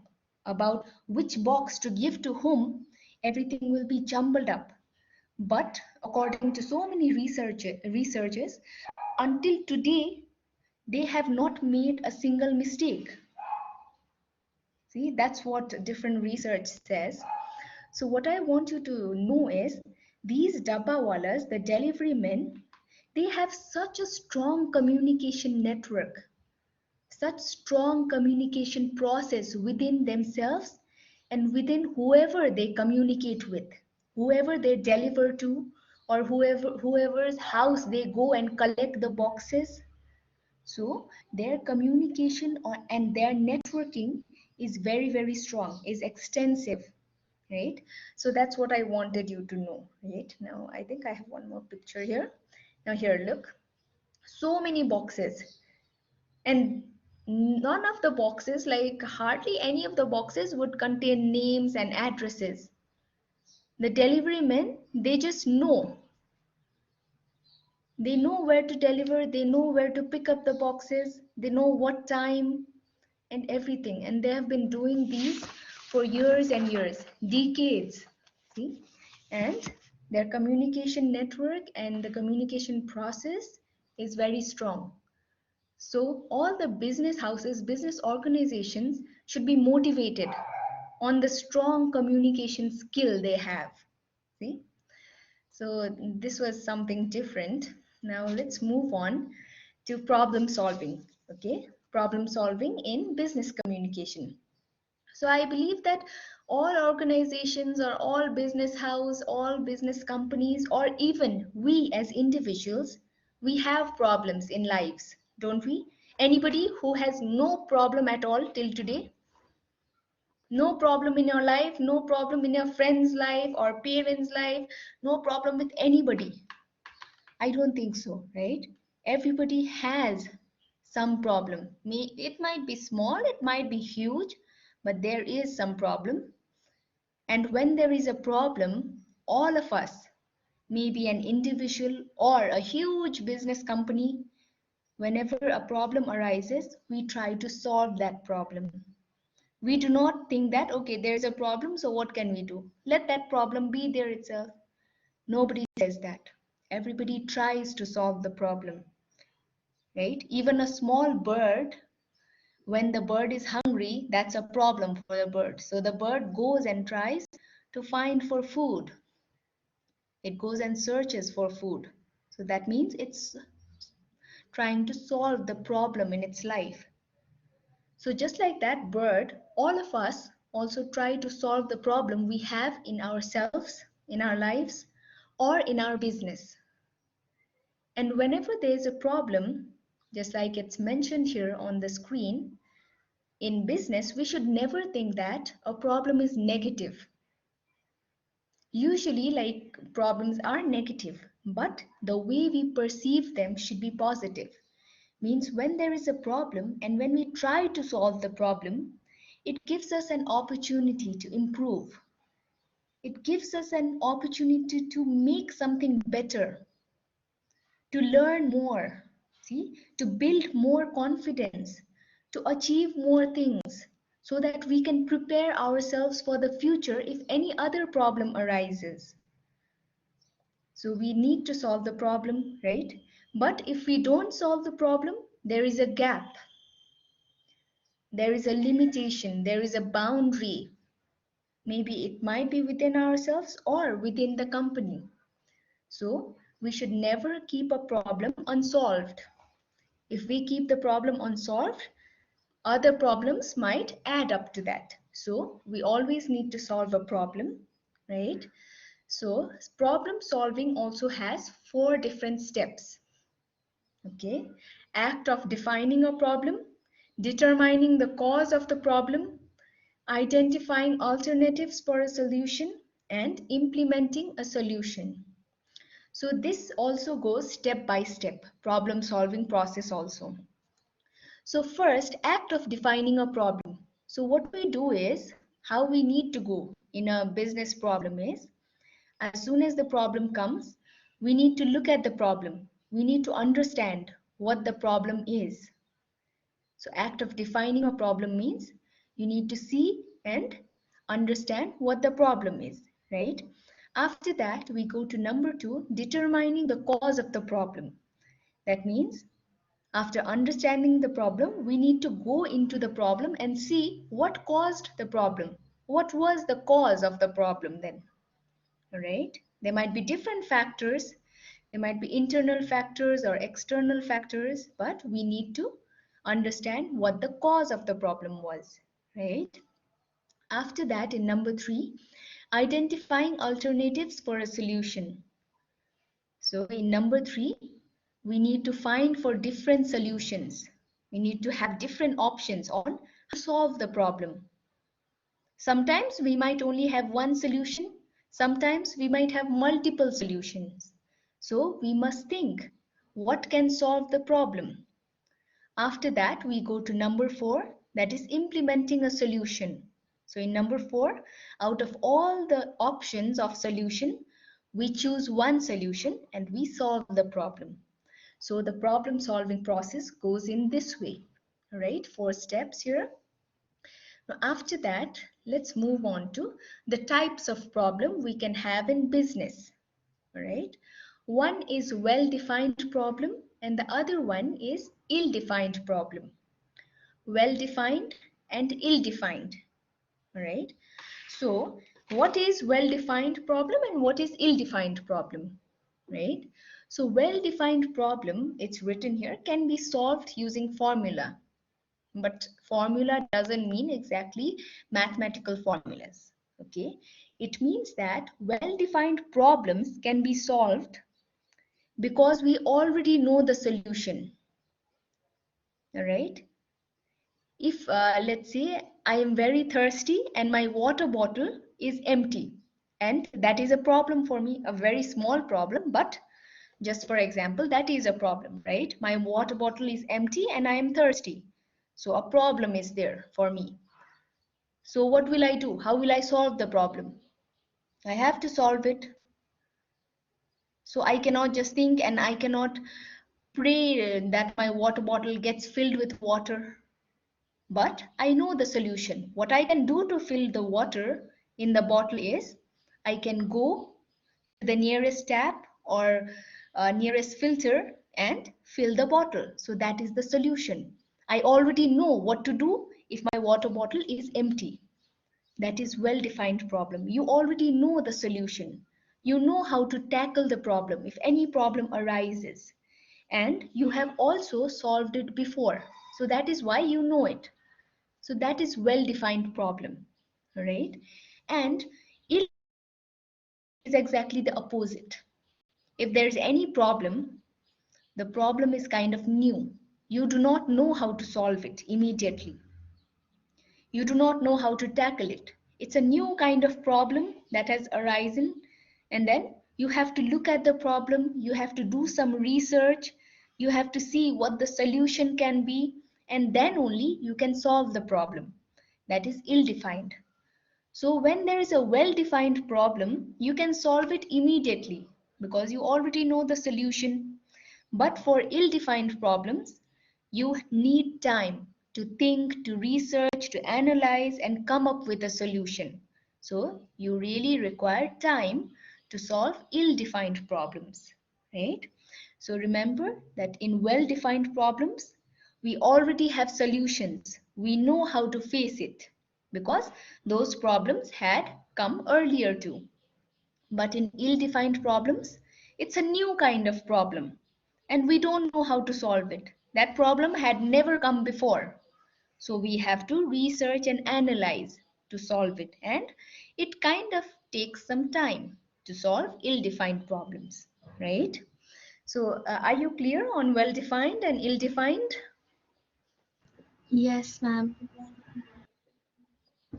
about which box to give to whom, everything will be jumbled up. But according to so many researchers, until today, they have not made a single mistake. See, that's what different research says. So what I want you to know is these dabbawalas, the delivery men, they have such a strong communication network, such strong communication process within themselves and within whoever they communicate with, whoever they deliver to, or whoever's house they go and collect the boxes. So their communication and their networking is very, very strong, is extensive, right? So that's what I wanted you to know, right? Now I think I have one more picture here. Now here, look. So many boxes, and none of the boxes, like hardly any of the boxes, would contain names and addresses. The delivery men, they just know. They know where to deliver, they know where to pick up the boxes, they know what time and everything. And they have been doing these for years and years, decades. See? And their communication network and the communication process is very strong. So all the business houses, business organizations should be motivated on the strong communication skill they have. See? So this was something different. Now let's move on to problem solving. Okay, problem solving in business communication. So I believe that all organizations or all business house, all business companies, or even we as individuals, we have problems in lives, don't we? Anybody who has no problem at all till today? No problem in your life, no problem in your friend's life or parents' life, no problem with anybody? I don't think so, right? Everybody has some problem. It might be small, it might be huge, but there is some problem. And when there is a problem, all of us, maybe an individual or a huge business company, whenever a problem arises, we try to solve that problem. We do not think that, okay, there's a problem, so what can we do? Let that problem be there itself. Nobody says that. Everybody tries to solve the problem, right? Even a small bird, when the bird is hungry, that's a problem for the bird. So the bird goes and tries to find for food. It goes and searches for food. So that means it's trying to solve the problem in its life. So just like that bird, all of us also try to solve the problem we have in ourselves, in our lives, or in our business. And whenever there is a problem, just like it's mentioned here on the screen, in business, we should never think that a problem is negative. Usually, like, problems are negative, but the way we perceive them should be positive. Means when there is a problem and when we try to solve the problem, it gives us an opportunity to improve. It gives us an opportunity to make something better, to learn more, see, to build more confidence, to achieve more things, so that we can prepare ourselves for the future if any other problem arises. So we need to solve the problem, right? But if we don't solve the problem, there is a gap. There is a limitation, there is a boundary. Maybe it might be within ourselves or within the company. So we should never keep a problem unsolved. If we keep the problem unsolved, other problems might add up to that. So we always need to solve a problem, right? So problem solving also has 4 different steps. Okay, act of defining a problem, determining the cause of the problem, identifying alternatives for a solution, and implementing a solution. So this also goes step by step, problem solving process also. So first, act of defining a problem. So what we do is, how we need to go in a business problem is, as soon as the problem comes, we need to look at the problem. We need to understand what the problem is. So act of defining a problem means you need to see and understand what the problem is, right? After that, we go to number 2, determining the cause of the problem. That means after understanding the problem, we need to go into the problem and see what caused the problem. What was the cause of the problem then? All right? There might be different factors. There might be internal factors or external factors, but we need to understand what the cause of the problem was, right? After that, in number 3, identifying alternatives for a solution. So in number 3, we need to find for different solutions. We need to have different options on how to solve the problem. Sometimes we might only have one solution. Sometimes we might have multiple solutions. So we must think, what can solve the problem. After that, we go to number 4, that is implementing a solution. So in number 4, out of all the options of solution, we choose one solution and we solve the problem. So the problem solving process goes in this way, right? 4 steps here. Now after that, let's move on to the types of problem we can have in business, all right? One is well-defined problem and the other one is ill-defined problem. Well-defined and ill-defined, all right? So what is well-defined problem and what is ill-defined problem, right? So well-defined problem, it's written here, can be solved using formula. But formula doesn't mean exactly mathematical formulas, okay? It means that well-defined problems can be solved because we already know the solution, all right? If let's say I am very thirsty and my water bottle is empty, and that is a problem for me, a very small problem, but just for example, that is a problem, right? My water bottle is empty and I am thirsty. So a problem is there for me. So what will I do? How will I solve the problem? I have to solve it. So I cannot just think and I cannot pray that my water bottle gets filled with water. But I know the solution. What I can do to fill the water in the bottle is I can go to the nearest tap or nearest filter and fill the bottle. So that is the solution. I already know what to do if my water bottle is empty. That is well-defined problem. You already know the solution. You know how to tackle the problem if any problem arises. And you have also solved it before. So that is why you know it. So that is well-defined problem, right? And it is exactly the opposite. If there is any problem, the problem is kind of new. You do not know how to solve it immediately. You do not know how to tackle it. It's a new kind of problem that has arisen, and then you have to look at the problem, you have to do some research, you have to see what the solution can be, and then only you can solve the problem. That is ill-defined. So when there is a well-defined problem, you can solve it immediately because you already know the solution. But for ill-defined problems, you need time to think, to research, to analyze, and come up with a solution. So you really require time to solve ill-defined problems, right? So remember that in well-defined problems, we already have solutions. We know how to face it because those problems had come earlier too. But in ill-defined problems, it's a new kind of problem and we don't know how to solve it. That problem had never come before. So we have to research and analyze to solve it, and it kind of takes some time to solve ill-defined problems, right? So are you clear on well-defined and ill-defined? Yes, ma'am.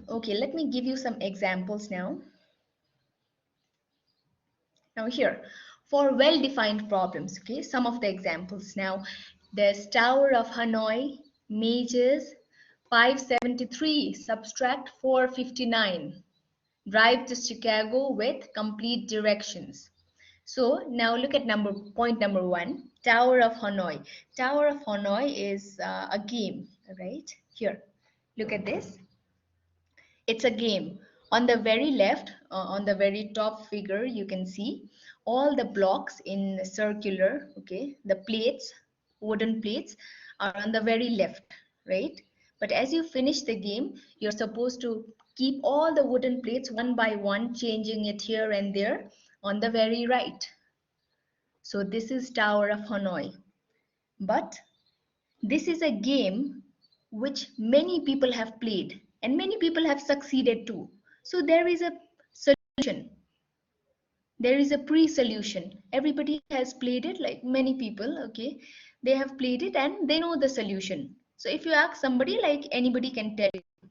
Okay, let me give you some examples now. Now here, for well-defined problems, okay, some of the examples now. There's Tower of Hanoi, Mages, 573, subtract 459. Drive to Chicago with complete directions. So now look at point number 1, Tower of Hanoi. Tower of Hanoi is a game, right? Here, look at this. It's a game. On the very left, on the very top figure, you can see all the blocks in circular, okay? The plates, wooden plates are on the very left, right? But as you finish the game, you're supposed to keep all the wooden plates one by one, changing it here and there on the very right. So this is Tower of Hanoi. But this is a game which many people have played and many people have succeeded too. So there is a solution. There is a pre-solution. Everybody has played it, like many people, okay? They have played it and they know the solution. So if you ask somebody, like anybody can tell you,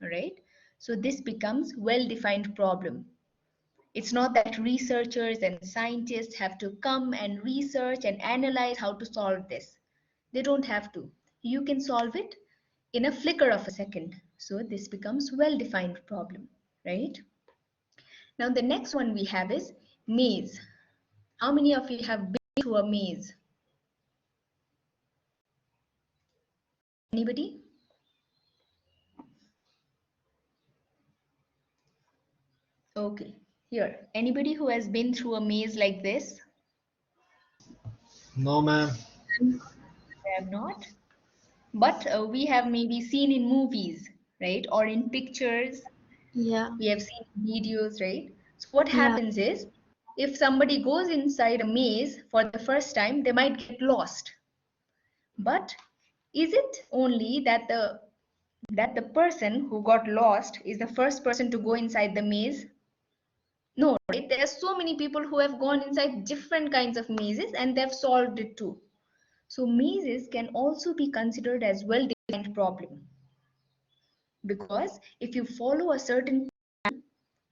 all right? So this becomes well-defined problem. It's not that researchers and scientists have to come and research and analyze how to solve this. They don't have to. You can solve it in a flicker of a second. So this becomes well-defined problem, right? Now the next one we have is maze. How many of you have been to a maze? Anybody? Okay, here. Anybody who has been through a maze like this? No, ma'am. I have not. But we have maybe seen in movies, right? Or in pictures. Yeah. We have seen videos, right? So what Yeah. happens is, if somebody goes inside a maze for the first time, they might get lost. But is it only that the person who got lost is the first person to go inside the maze? No, right? There are so many people who have gone inside different kinds of mazes and they've solved it too. So mazes can also be considered as well-defined problem, because if you follow a certain plan,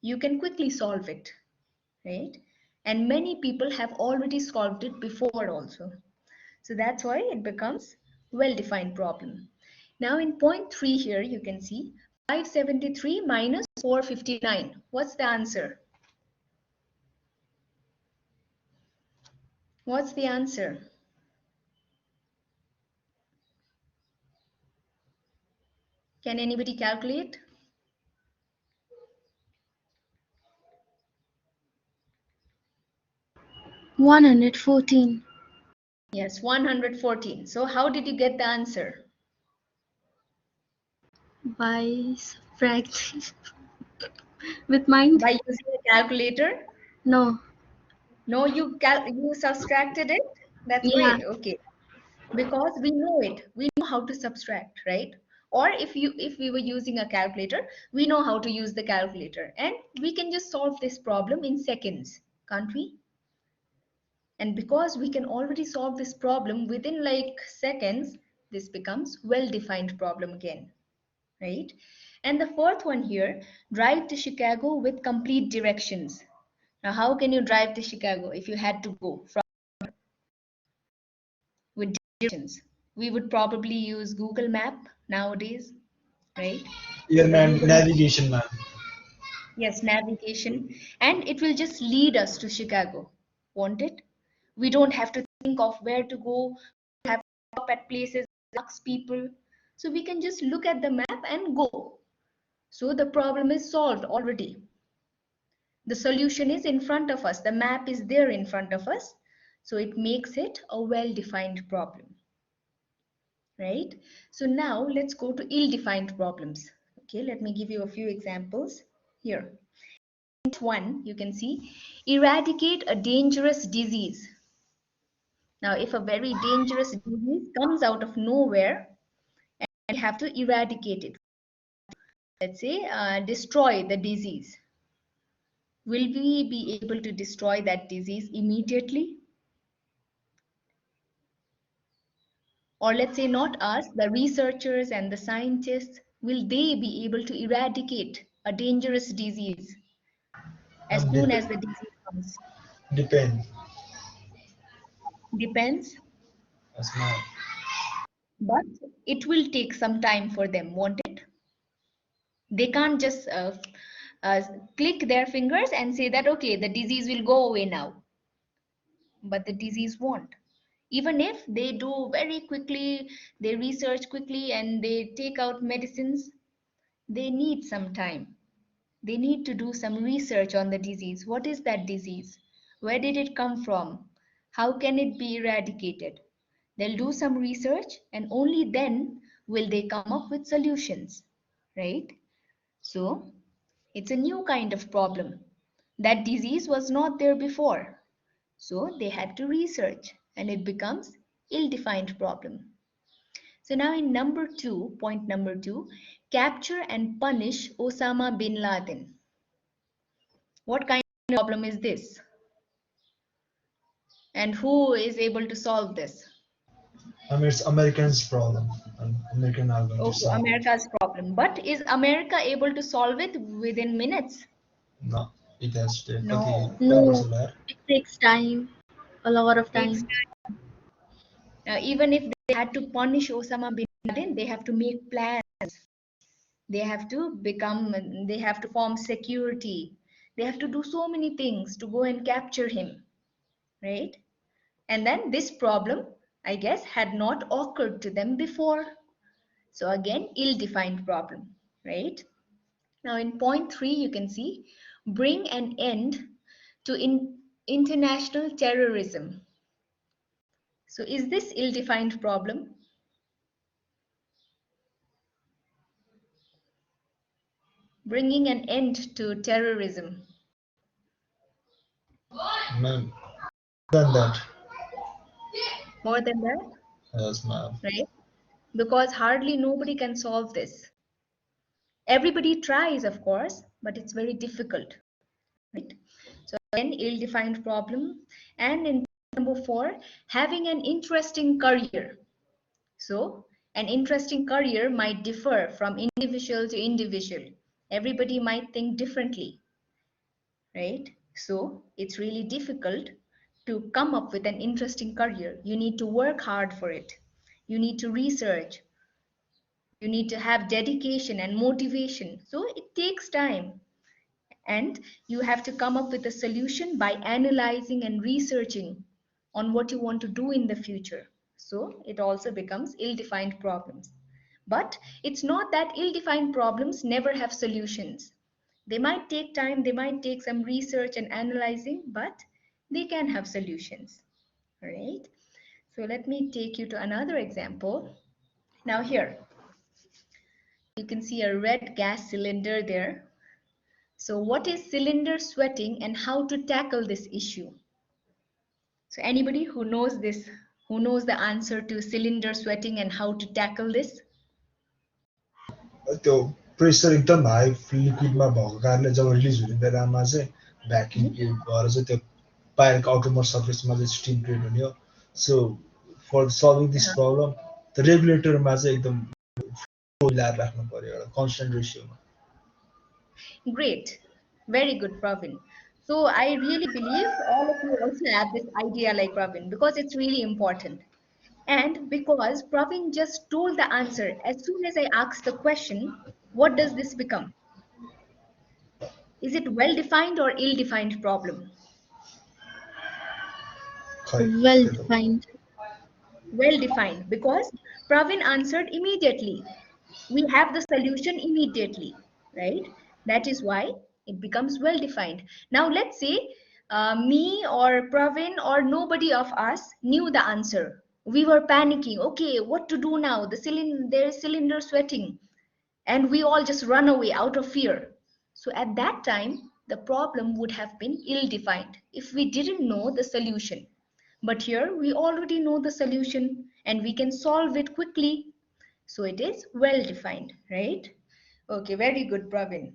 you can quickly solve it, right? And many people have already solved it before also. So that's why it becomes well-defined problem. Now in point 3 here, you can see 573 minus 459. What's the answer? What's the answer? Can anybody calculate? $114. Yes, 114. So how did you get the answer? By subtracting with mind? By using a calculator? No. No, you subtracted it? That's Yeah. great. Okay. Because we know it. We know how to subtract, right? Or if we were using a calculator, we know how to use the calculator. And we can just solve this problem in seconds, can't we? And because we can already solve this problem within like seconds, this becomes well-defined problem again, right? And the fourth one here, drive to Chicago with complete directions. Now, how can you drive to Chicago if you had to go from with directions? We would probably use Google Map nowadays, right? Yeah, So ma'am. Google Map, Navigation, ma'am. yes, navigation, and it will just lead us to Chicago, won't it? We don't have to think of where to go, have to stop at places, ask people. So we can just look at the map and go. So the problem is solved already. The solution is in front of us. The map is there in front of us. So it makes it a well-defined problem, right? So now let's go to ill-defined problems. Okay, let me give you a few examples here. Point 1, you can see, eradicate a dangerous disease. Now, if a very dangerous disease comes out of nowhere and we have to eradicate it, let's say destroy the disease, will we be able to destroy that disease immediately? Or let's say not us, the researchers and the scientists, will they be able to eradicate a dangerous disease as soon as the disease comes? Depend. Depends, Yes, ma'am. but it will take some time for them, won't it? They can't just click their fingers and say that, okay, the disease will go away now. But the disease won't. Even if they do very quickly, they research quickly and they take out medicines, they need some time. They need to do some research on the disease. What is that disease? Where did it come from? How can it be eradicated? They'll do some research and only then will they come up with solutions, right? So it's a new kind of problem. That disease was not there before. So they had to research and it becomes ill-defined problem. So now in point number 2, capture and punish Osama bin Laden. What kind of problem is this? And who is able to solve this? I mean, it's Americans' problem, and American are going to Okay, solve it. America's problem. But is America able to solve it within minutes? No. It has to No. No, it takes time, a lot of Takes time. Even if they had to punish Osama bin Laden, they have to make plans. They have to form security. They have to do so many things to go and capture him, right? And then this problem, I guess, had not occurred to them before. So again, ill-defined problem, right? Now in point 3, you can see, bring an end to international terrorism. So is this ill-defined problem? Bringing an end to terrorism. Ma'am, than that. More than that, Yes, ma'am. right? Because hardly nobody can solve this. Everybody tries, of course, but it's very difficult, right? So again, ill-defined problem. And in number 4, having an interesting career. So an interesting career might differ from individual to individual. Everybody might think differently, right? So it's really difficult to come up with an interesting career. You need to work hard for it. You need to research. You need to have dedication and motivation. So it takes time. And you have to come up with a solution by analyzing and researching on what you want to do in the future. So it also becomes ill-defined problems. But it's not that ill-defined problems never have solutions. They might take time, they might take some research and analyzing, but they can have solutions. All right. So let me take you to another example. Now here, you can see a red gas cylinder there. So what is cylinder sweating and how to tackle this issue? So anybody who knows this, who knows the answer to cylinder sweating and how to tackle this? त्यो pressure एकदम high लिक्विडमा भएको कारणले जब release हुने बेलामा चाहिँ vacuum tube भएर चाहिँ त्यो बाहिरको आउटरमोस्ट सर्फेसमा चाहिँ स्टिम क्रिएट हुने हो सो फर सल्भिङ दिस प्रब्लम द रेगुलेटरमा चाहिँ एकदम मिलाएर राख्नु पर्यो एउटा constant रेसियोमा Great, very good, Pravin. So I really believe all of you also have this idea like Pravin because it's really important. And because Pravin just told the answer, as soon as I asked the question, what does this become? Is it well-defined or ill-defined problem? Well defined. Well-defined because Pravin answered immediately. We have the solution immediately, right? That is why it becomes well-defined. Now let's say me or Pravin or nobody of us knew the answer. We were panicking. Okay, what to do now? There is cylinder sweating, and we all just run away out of fear. So at that time, the problem would have been ill-defined if we didn't know the solution. But here we already know the solution and we can solve it quickly. So it is well defined, right? Okay, very good, Pravin.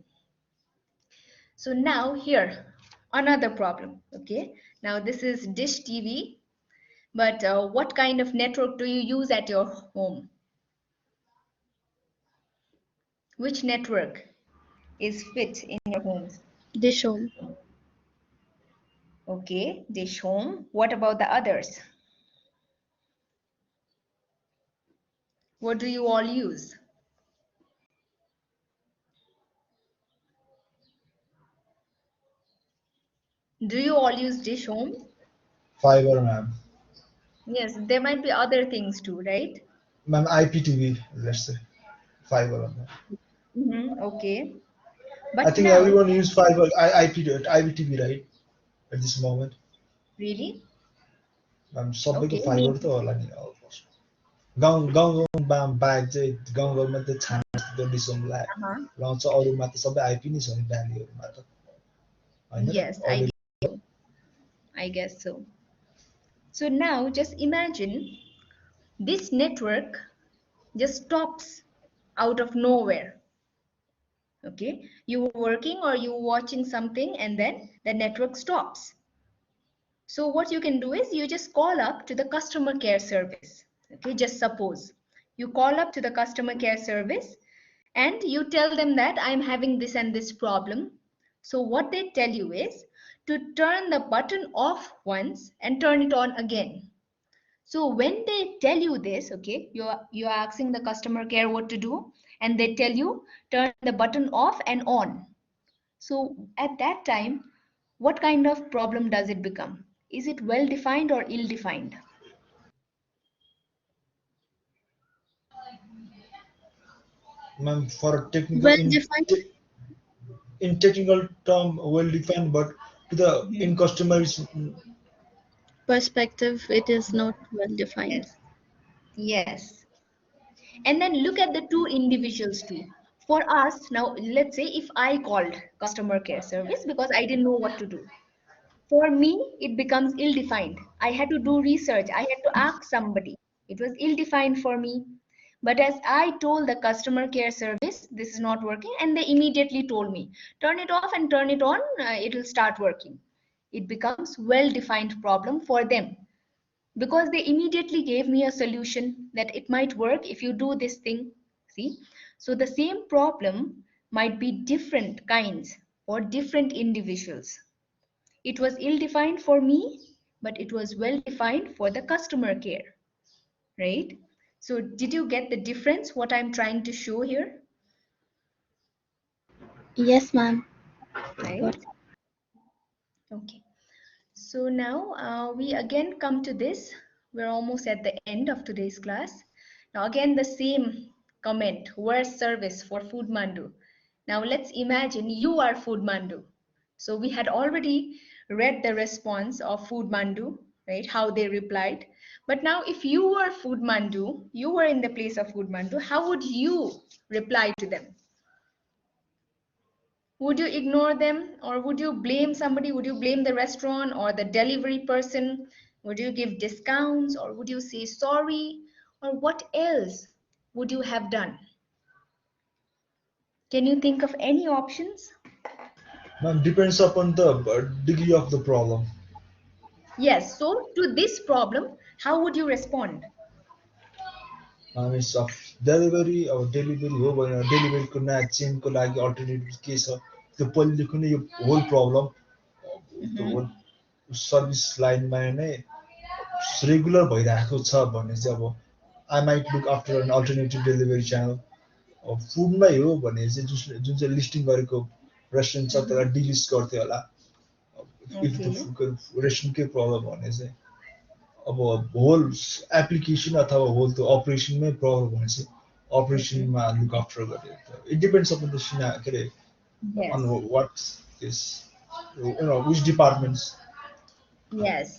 So now here, another problem, okay? Now this is Dish TV, but what kind of network do you use at your home? Which network is fit in your homes? Dish home. Okay, Dish Home. What about the others? What do you all use? Do you all use Dish Home? Fibre ma'am Yes, there might be other things too, right? Ma'am IPTV let's say fibre Okay. I But think now, everyone use fiber IPTV right at this moment. really? सबैको Okay, fibre maybe. त होला नि almost गाउँमा बाहेक चाहिँ गाउँघरमा त छाना त्यो डिसोमलाई लाउँछ अरूमा त सबै आइपी नै छ नि भ्यालीहरूमा त हैन Yes, I guess so. So now just imagine this network just stops out of nowhere. Okay, you were working or you were watching something and then the network stops. So what you can do is you just call up to the customer care service. Okay, just suppose you call up to the customer care service and you tell them that I'm having this and this problem. So what they tell you is to turn the button off once and turn it on again. So when they tell you this, okay, you're asking the customer care what to do, and they tell you turn the button off and on. So at that time, what kind of problem does it become? Is it well defined or ill defined? Ma'am, for technical Well defined. in technical term, well defined, but to the in customers, Perspective, it is not well defined. Yes. Yes. And then look at the two individuals too. For us, now let's say if I called customer care service because I didn't know what to do. For me, it becomes ill-defined. I had to do research. I had to ask somebody. It was ill-defined for me. But as I told the customer care service, this is not working, and they immediately told me, turn it off and turn it on, it will start working. It becomes well-defined problem for them because they immediately gave me a solution that it might work if you do this thing. See? So the same problem might be different kinds for different individuals. It was ill-defined for me, but it was well-defined for the customer care, right? So did you get the difference, what I'm trying to show here, Yes, ma'am. right? Okay. So now we again come to this. We're almost at the end of today's class. Now again the same comment, worst service for Food Mandu. Now let's imagine you are Food Mandu. So we had already read the response of Food Mandu, right? How they replied. But now if you were Food Mandu, you were in the place of Food Mandu, how would you reply to them? Would you ignore them or would you blame somebody? Would you blame the restaurant or the delivery person? Would you give discounts or would you say sorry? Or what else would you have done? Can you think of any options? ma'am, depends upon the degree of the problem. Yes, so to this problem, how would you respond? Means of delivery or delivery हो भनेर डेलिभरीको नयाँ चेनको लागि alternative के छ त्यो पहिले लेख्नु नै यो होल प्रब्लम त्यो होल सर्भिस लाइनमा नै रेगुलर भइरहेको छ भने चाहिँ अब I might look after an alternative delivery channel फुडमै हो भने चाहिँ जुन चाहिँ लिस्टिङ गरेको रेस्टुरेन्ट छ त्यसलाई डिलिस्ट गर्थ्यो होला इफ द फुडको रेस्टुरेन्टकै प्रब्लम भने चाहिँ अब होल एप्लिकेसन अथवा होल त्यो अपरेसनमै प्रब्लम भनेपछि अपरेसनमा लुक आफ्टर गरे इट डिपेन्ड्स अपन द सिना के अरे Yes. on what is which departments. Yes,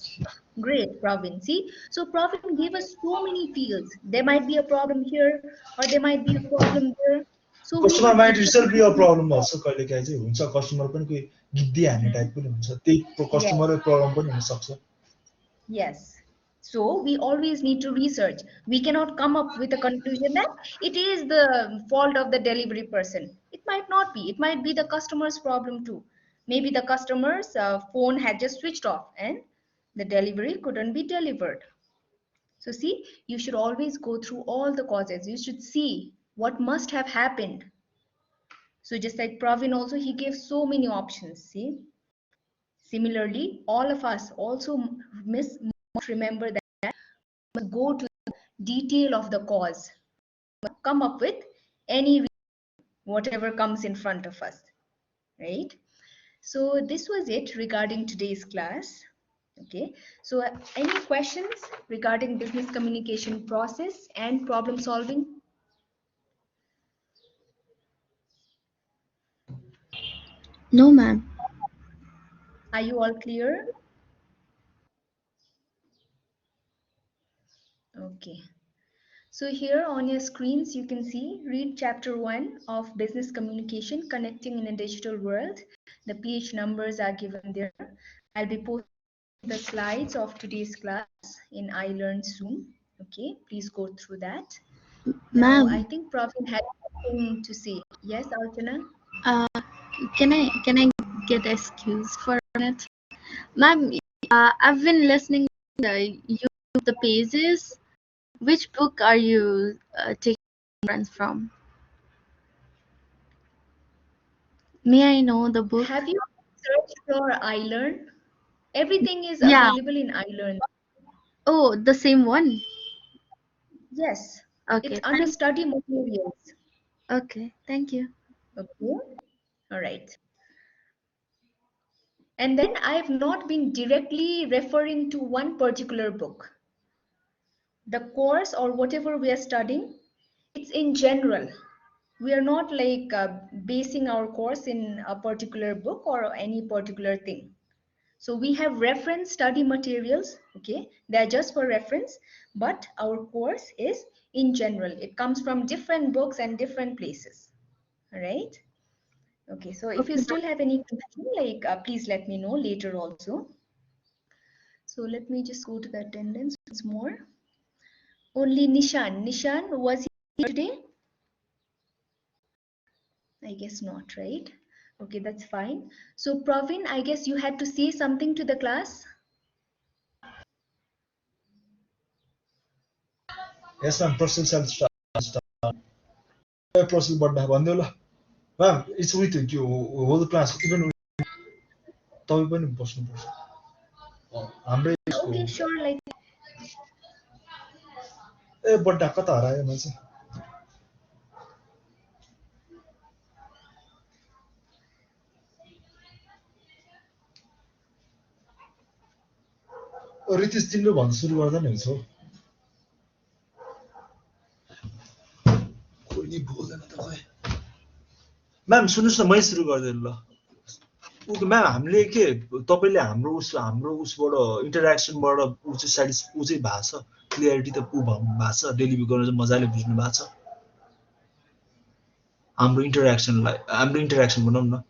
great, Pravin. See, so Pravin gave us so many fields. There might be a problem here or there might be a problem there. So we customer have might yourself be a different. Problem भन्छ कहिले काहीँ चाहिँ हुन्छ customer पनि कोही giddy हान्ने type पनि हुन्छ त्यही Yes, कस्टमरै प्रब्लम पनि हुनसक्छ yes. So we always need to research. We cannot come up with a conclusion that it is the fault of the delivery person. It might not be. It might be the customer's problem too. Maybe the customer's phone had just switched off and the delivery couldn't be delivered. So see, you should always go through all the causes. You should see what must have happened. So just like Pravin also, he gave so many options, see. Similarly, all of us also must remember that we must go to the detail of the cause. Come up with any whatever comes in front of us, right? So this was it regarding today's class. Okay, so any questions regarding business communication process and problem solving? No, ma'am. Are you all clear? Okay. So here on your screens, you can see, read chapter 1 of business communication, connecting in a digital world. The page numbers are given there. I'll be posting the slides of today's class in iLearn soon. Okay, please go through that. Now, Ma'am, I think Pravin had something to say. Yes, Archana? can I get excuse for a minute? Ma'am, I've been listening to the pages. Which book are you taking reference from? May I know the book? Have you searched for iLearn? Everything is Yeah. available in iLearn. Oh, the same one. Yes, it's Okay. under study materials. Okay. Thank you. Okay, all right. And then I have not been directly referring to one particular book. The course or whatever we are studying, it's in general. We are not like basing our course in a particular book or any particular thing. So we have reference study materials, okay? They are just for reference, but our course is in general. It comes from different books and different places, all right? Okay, so if you Okay. still have any question, like please let me know later also. So let me just go to the attendance once more. Only Nishan. Nishan, was he today? I guess not, right? Okay, that's fine. So Praveen, I guess you had to say something to the class. Yes, ma'am. Process shall start. Process बढ्दा भन्दियो ल Ma'am, it's with you whole class. Even तपाईँ पनि बस्नुपर्छ हाम्रै यसको Okay, sure. Like ए बड्डा कता हरायो म चाहिँ रितेश तिमीले भन्न सुरु गर्दा नि हुन्छ कोही नि बोल्दैन त खै म्याम सुन्नुहोस् न मै सुरु गरिदिनु ल ओके म्याम हामीले के तपाईँले हाम्रो उसबाट इन्टरेक्सनबाट ऊ चाहिँ भएको छ क्लियरिटी त ऊ भएको छ डेलिभर गर्न चाहिँ मजाले बुझ्नु भएको छ हाम्रो इन्टरेक्सन भनौँ न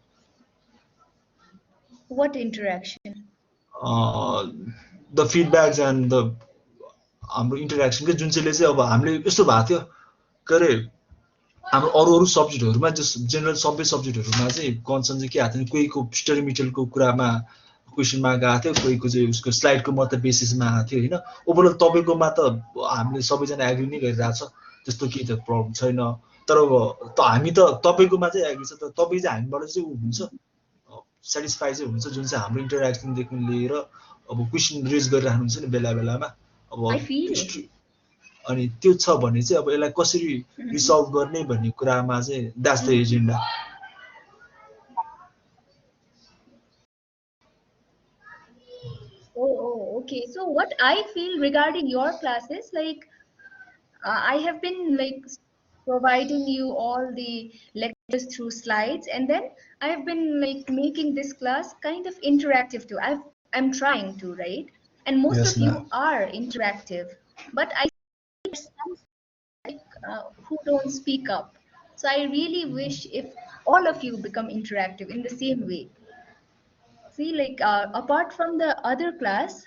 what interaction? The feedbacks and the हाम्रो इन्टरेक्सन के जुन चाहिँले चाहिँ अब हामीले यस्तो भएको थियो के अरे हाम्रो अरू सब्जेक्टहरूमा जस जेनरल सबै सब्जेक्टहरूमा चाहिँ कन्सर्न चाहिँ के आएको थियो कोहीको स्टडी मेटेरियलको कुरामा क्वेसन मार्क आएको थियो कोहीको चाहिँ उसको स्लाइडको मात्र बेसिसमा आएको थियो होइन ओभरअल तपाईँकोमा त हामीले सबैजना एग्री नै गरिरहेछ त्यस्तो केही त प्रब्लम छैन तर हामी त तपाईँकोमा चाहिँ एग्री छ तर तपाईँ चाहिँ हामीबाट चाहिँ ऊ हुन्छ सेटिस्फाई चाहिँ हुन्छ जुन चाहिँ हाम्रो इन्टरेक्सनदेखि लिएर अब क्वेसन रेज गरिरहनुहुन्छ नि बेला बेलामा अब अनि त्यो छ भने चाहिँ अब यसलाई कसरी रिसल्भ गर्ने भन्ने कुरामा चाहिँ that's the agenda Oh, okay. So what I feel regarding your classes, like I have been like providing you all the lectures through slides, and then I have been like making this class kind of interactive too. I'm trying to, right? And most Yes, of you are interactive, but I see some like who don't speak up. So I really wish if all of you become interactive in the same way. See, like apart from the other class,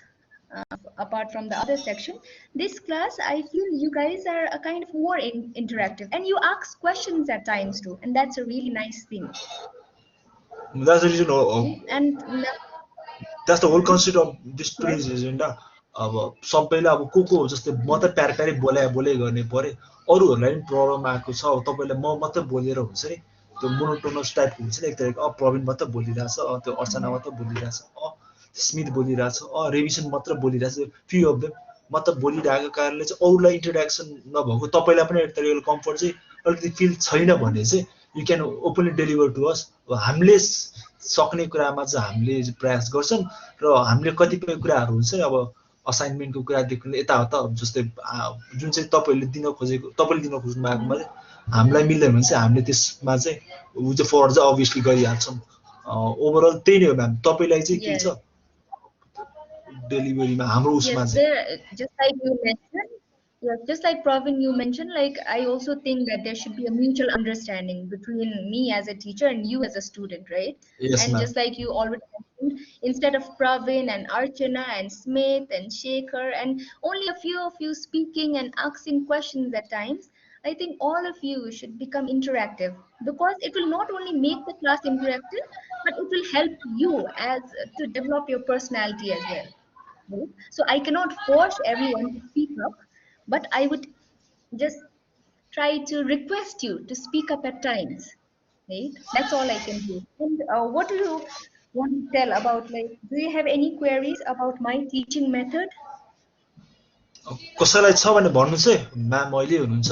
apart from the other section, this class, I feel you guys are a kind of more interactive and you ask questions at times too. And that's a really nice thing. That's the reason. And that's the whole concept of this today's agenda. अब सबैले अब को जस्तै म त प्यारे बोले गर्ने परे अरूहरूलाई पनि प्रब्लम आएको छ अब तपाईँलाई म मात्रै बोलेर हुन्छ नि त्यो मोनोटोनस टाइपको हुन्छ नि एक तरिकाको प्रवीण मात्रै बोलिरहेछ त्यो अर्चना मात्रै बोलिरहेछ स्मिथ बोलिरहेछ रेभिसन मात्रै बोलिरहेछ फ्यु अफ देम मात्र बोलिरहेको कारणले चाहिँ अरूलाई इन्ट्रोडक्सन नभएको तपाईँलाई पनि एक तरिकाको कम्फर्ट चाहिँ अलिकति फिल छैन भने चाहिँ यु क्यान ओपनली डेलिभर टु अस हामीले सक्ने कुरामा चाहिँ हामीले प्रयास गर्छौँ र हामीले कतिपय कुराहरू हुन्छ नि अब असाइनमेन्टको कुरादेखि यताउता जस्तै जुन चाहिँ तपाईँले दिन खोज्नु भएको चाहिँ हामीलाई मिल्दैन भने चाहिँ हामीले त्यसमा चाहिँ ऊ चाहिँ फरवर्ड चाहिँ अभियसली गरिहाल्छौँ ओभरअल त्यही नै हो म्याम तपाईँलाई चाहिँ के छ डेलिभरीमा हाम्रो उसमा चाहिँ just like you mentioned, yes, just like Pravin you mentioned, like I also think that there should be a mutual understanding between me as a teacher and you as a student, right? Yes, and just like you already mentioned, instead of Pravin and Archana and Smith and Shekhar and only a few of you speaking and asking questions at times, I think all of you should become interactive because it will not only make the class interactive, but it will help you as to develop your personality as well. Right? So I cannot force everyone to speak up, but I would just try to request you to speak up at times. right? That's all I can do. And what do you want to tell about, like, do you have any queries about my teaching method? कसैलाई छ भने भन्नुहोस् है ma'am अहिले हुनुहुन्छ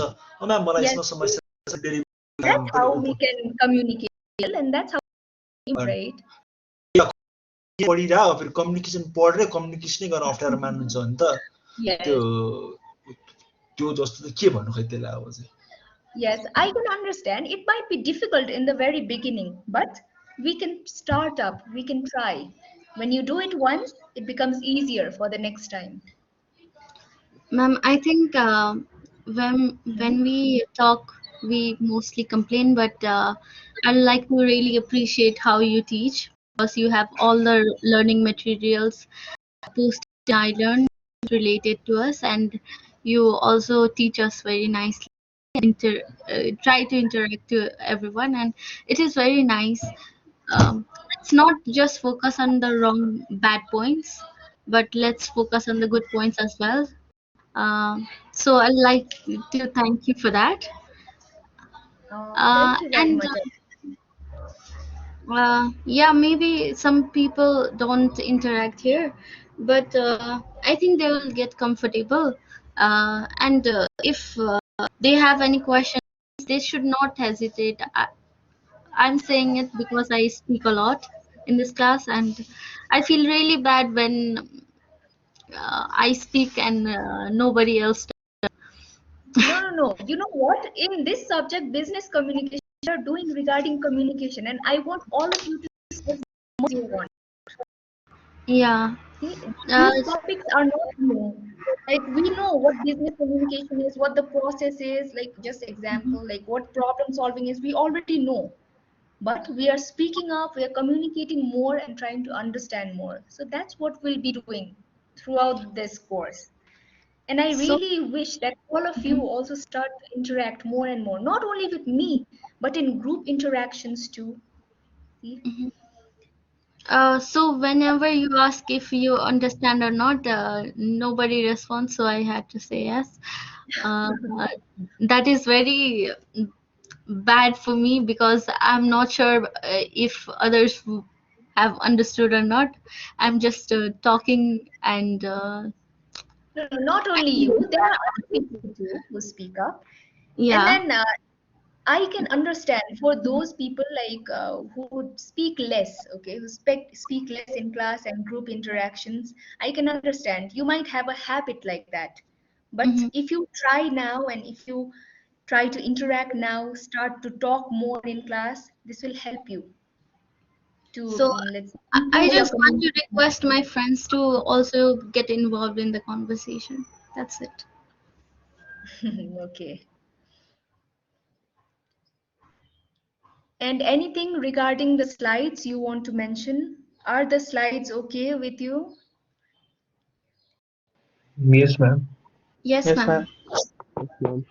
ma'am मलाई Yes, यसमा समस्या छ डेलिभरी that's पनि how we open can communicate, and that's how we, right? पढिरह फेरि कम्युनिकेसन पढेर कम्युनिकेसनै गर्न अप्ठ्यारो मान्नुहुन्छ भने त त्यो Yes. त्यो जस्तो त के भन्नु खै त्यसलाई अब चाहिँ Yes, I can understand. It might be difficult in the very beginning, but we can start up, we can try. When you do it once, it becomes easier for the next time. Ma'am, I think when we talk, we mostly complain, but I'd like to really appreciate how you teach because you have all the learning materials posted in iLearn related to us, and you also teach us very nicely. Try to interact to everyone, and it is very nice. Let's not just focus on the wrong bad points, but let's focus on the good points as well. So I'd like to thank you for that. Thank you very And much. yeah, maybe some people don't interact here, but I think they will get comfortable. And if they have any questions, they should not hesitate. I'm saying it because I speak a lot in this class, and I feel really bad when I speak and nobody else. No. You know what? In this subject, business communication, we are doing regarding communication, and I want all of you to discuss what you want. Yeah. See, these topics are not new. Like, we know what business communication is, what the process is, like just example, like what problem solving is, we already know. But we are speaking up, we are communicating more and trying to understand more. So that's what we'll be doing throughout this course. And I So, really wish that all of you also start to interact more and more, not only with me, but in group interactions too. See? so whenever you ask if you understand or not, nobody responds. So I had to say yes. Uh, that is very bad for me because I'm not sure if others have understood or not. I'm just talking and No, not only you, there are other people too who speak up. And yeah. then I can understand for those people like who would speak less, okay, who speak less in class and group interactions. I can understand. You might have a habit like that. But Mhm. if you try now and if you try to interact now, start to talk more in class, this will help you to, So let's I improve your just want to communication. request my friends to also get involved in the conversation. That's it. Okay. And anything regarding the slides you want to mention? Are the slides okay with you? Yes, ma'am. Yes, Yes, ma'am. ma'am. Yes, ma'am.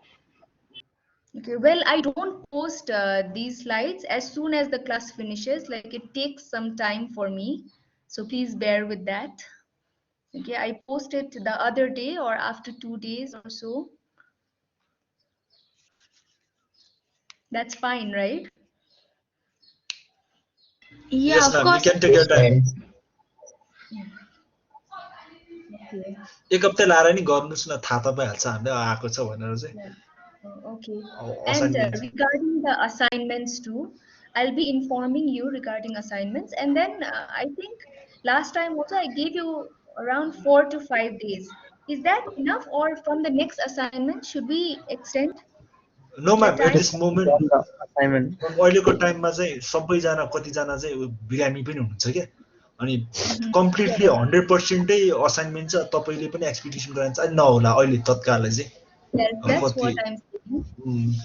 Okay, well, I don't post these slides as soon as the class finishes. Like, it takes some time for me. So please bear with that. Okay, I post it the other day or after 2 days or so. That's fine, right? Yeah, yes of ma'am you course. Can take Yes, your time ma'am. Okay. एक हप्ता लाएर नि गर्नुहोस् न थाहा त भइहाल्छ हामीले आएको छ भनेर चाहिँ Yeah. Okay. And assignment regarding the assignments too, I'll be informing you regarding assignments. And then I think last time also I gave you around 4 to 5 days. Is that enough, or from the next assignment, should we extend no the ma'am at time? This moment On the assignment. अहिलेको टाइममा चाहिँ सबैजना कतिजना चाहिँ बिरामी पनि हुनुहुन्छ क्या अनि कम्प्लिटली 100%ै असाइनमेन्ट चाहिँ तपाईँले पनि एक्सपेक्टेसन गर्न चाहिँ नहोला अहिले तत्कालै चाहिँ Yes, that's कति what I'm saying.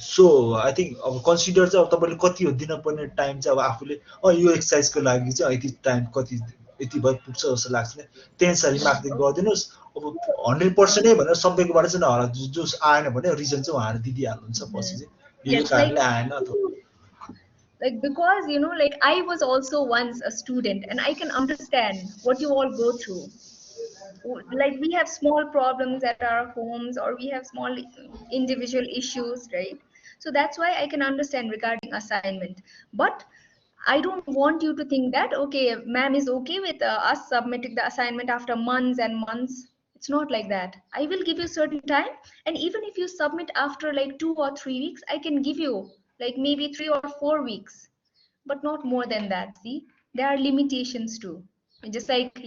So I think अब कन्सिडर चाहिँ अब तपाईँले कति हो दिनपर्ने टाइम चाहिँ अब आफूले यो एक्सर्साइजको लागि चाहिँ यति टाइम कति यति भइ पुग्छ जस्तो लाग्छ नि त्यही अनुसार मार्क्स गरिदिनुहोस् अब 100% नै भनेर सबैकोबाट चाहिँ नहोला जो आएन भने रिजन चाहिँ उहाँहरू दिइहाल्नुहुन्छ पछि चाहिँ यो Yes, कारणले आएन अथवा like because like I was also once a student and I can understand what you all go through. Like, we have small problems at our homes, or we have small individual issues, right? So that's why I can understand regarding assignment. But I don't want you to think that, okay, ma'am is okay with us submitting the assignment after months and months. It's not like that. I will give you certain time. And even if you submit after like 2 or 3 weeks, I can give you like maybe 3 or 4 weeks, but not more than that. See, there are limitations too. Just like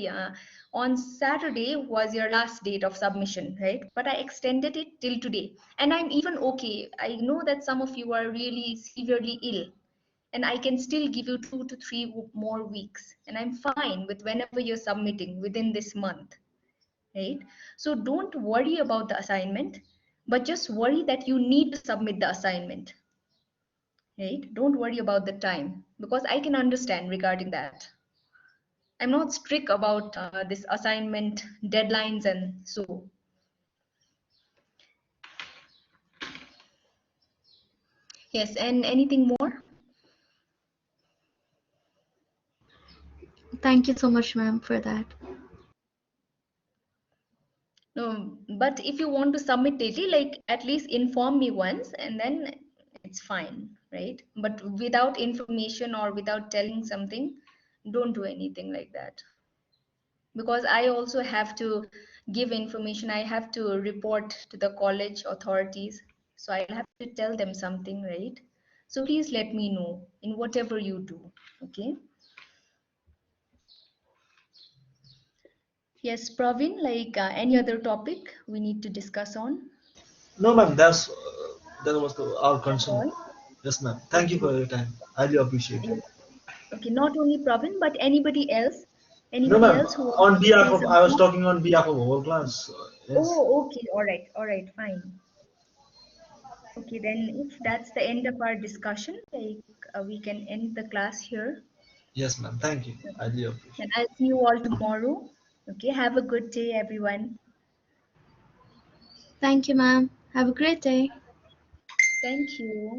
on Saturday was your last date of submission, right? But I extended it till today. And I'm even okay. I know that some of you are really severely ill, and I can still give you 2 to 3 more weeks, and I'm fine with whenever you're submitting within this month, right? So don't worry about the assignment, but just worry that you need to submit the assignment, right? Don't worry about the time, because I can understand regarding that. I'm not strict about this assignment deadlines and so. Yes, and anything more? Thank you so much, ma'am, for that. No, but if you want to submit daily, like at least inform me once, and then it's fine, right? But without information or without telling something, don't do anything like that. Because I also have to give information. I have to report to the college authorities. So I'll have to tell them something, right? So please let me know in whatever you do, okay? Yes, Praveen, like any other topic we need to discuss on? No, ma'am, that was our concern. All? Yes, ma'am. Thank you Okay. for your time. Highly appreciate it. Yes. Okay, not only Praveen, but anybody else? No, Anybody ma'am. else who wants On to behalf say of, I was something? talking on behalf of whole class. Yes. Oh, okay. All right, fine. Okay, then if that's the end of our discussion, like we can end the class here. Yes, ma'am. Thank you. Highly appreciate. And I'll see you all tomorrow. Okay, have a good day, everyone. Thank you, ma'am. Have a great day. Thank you.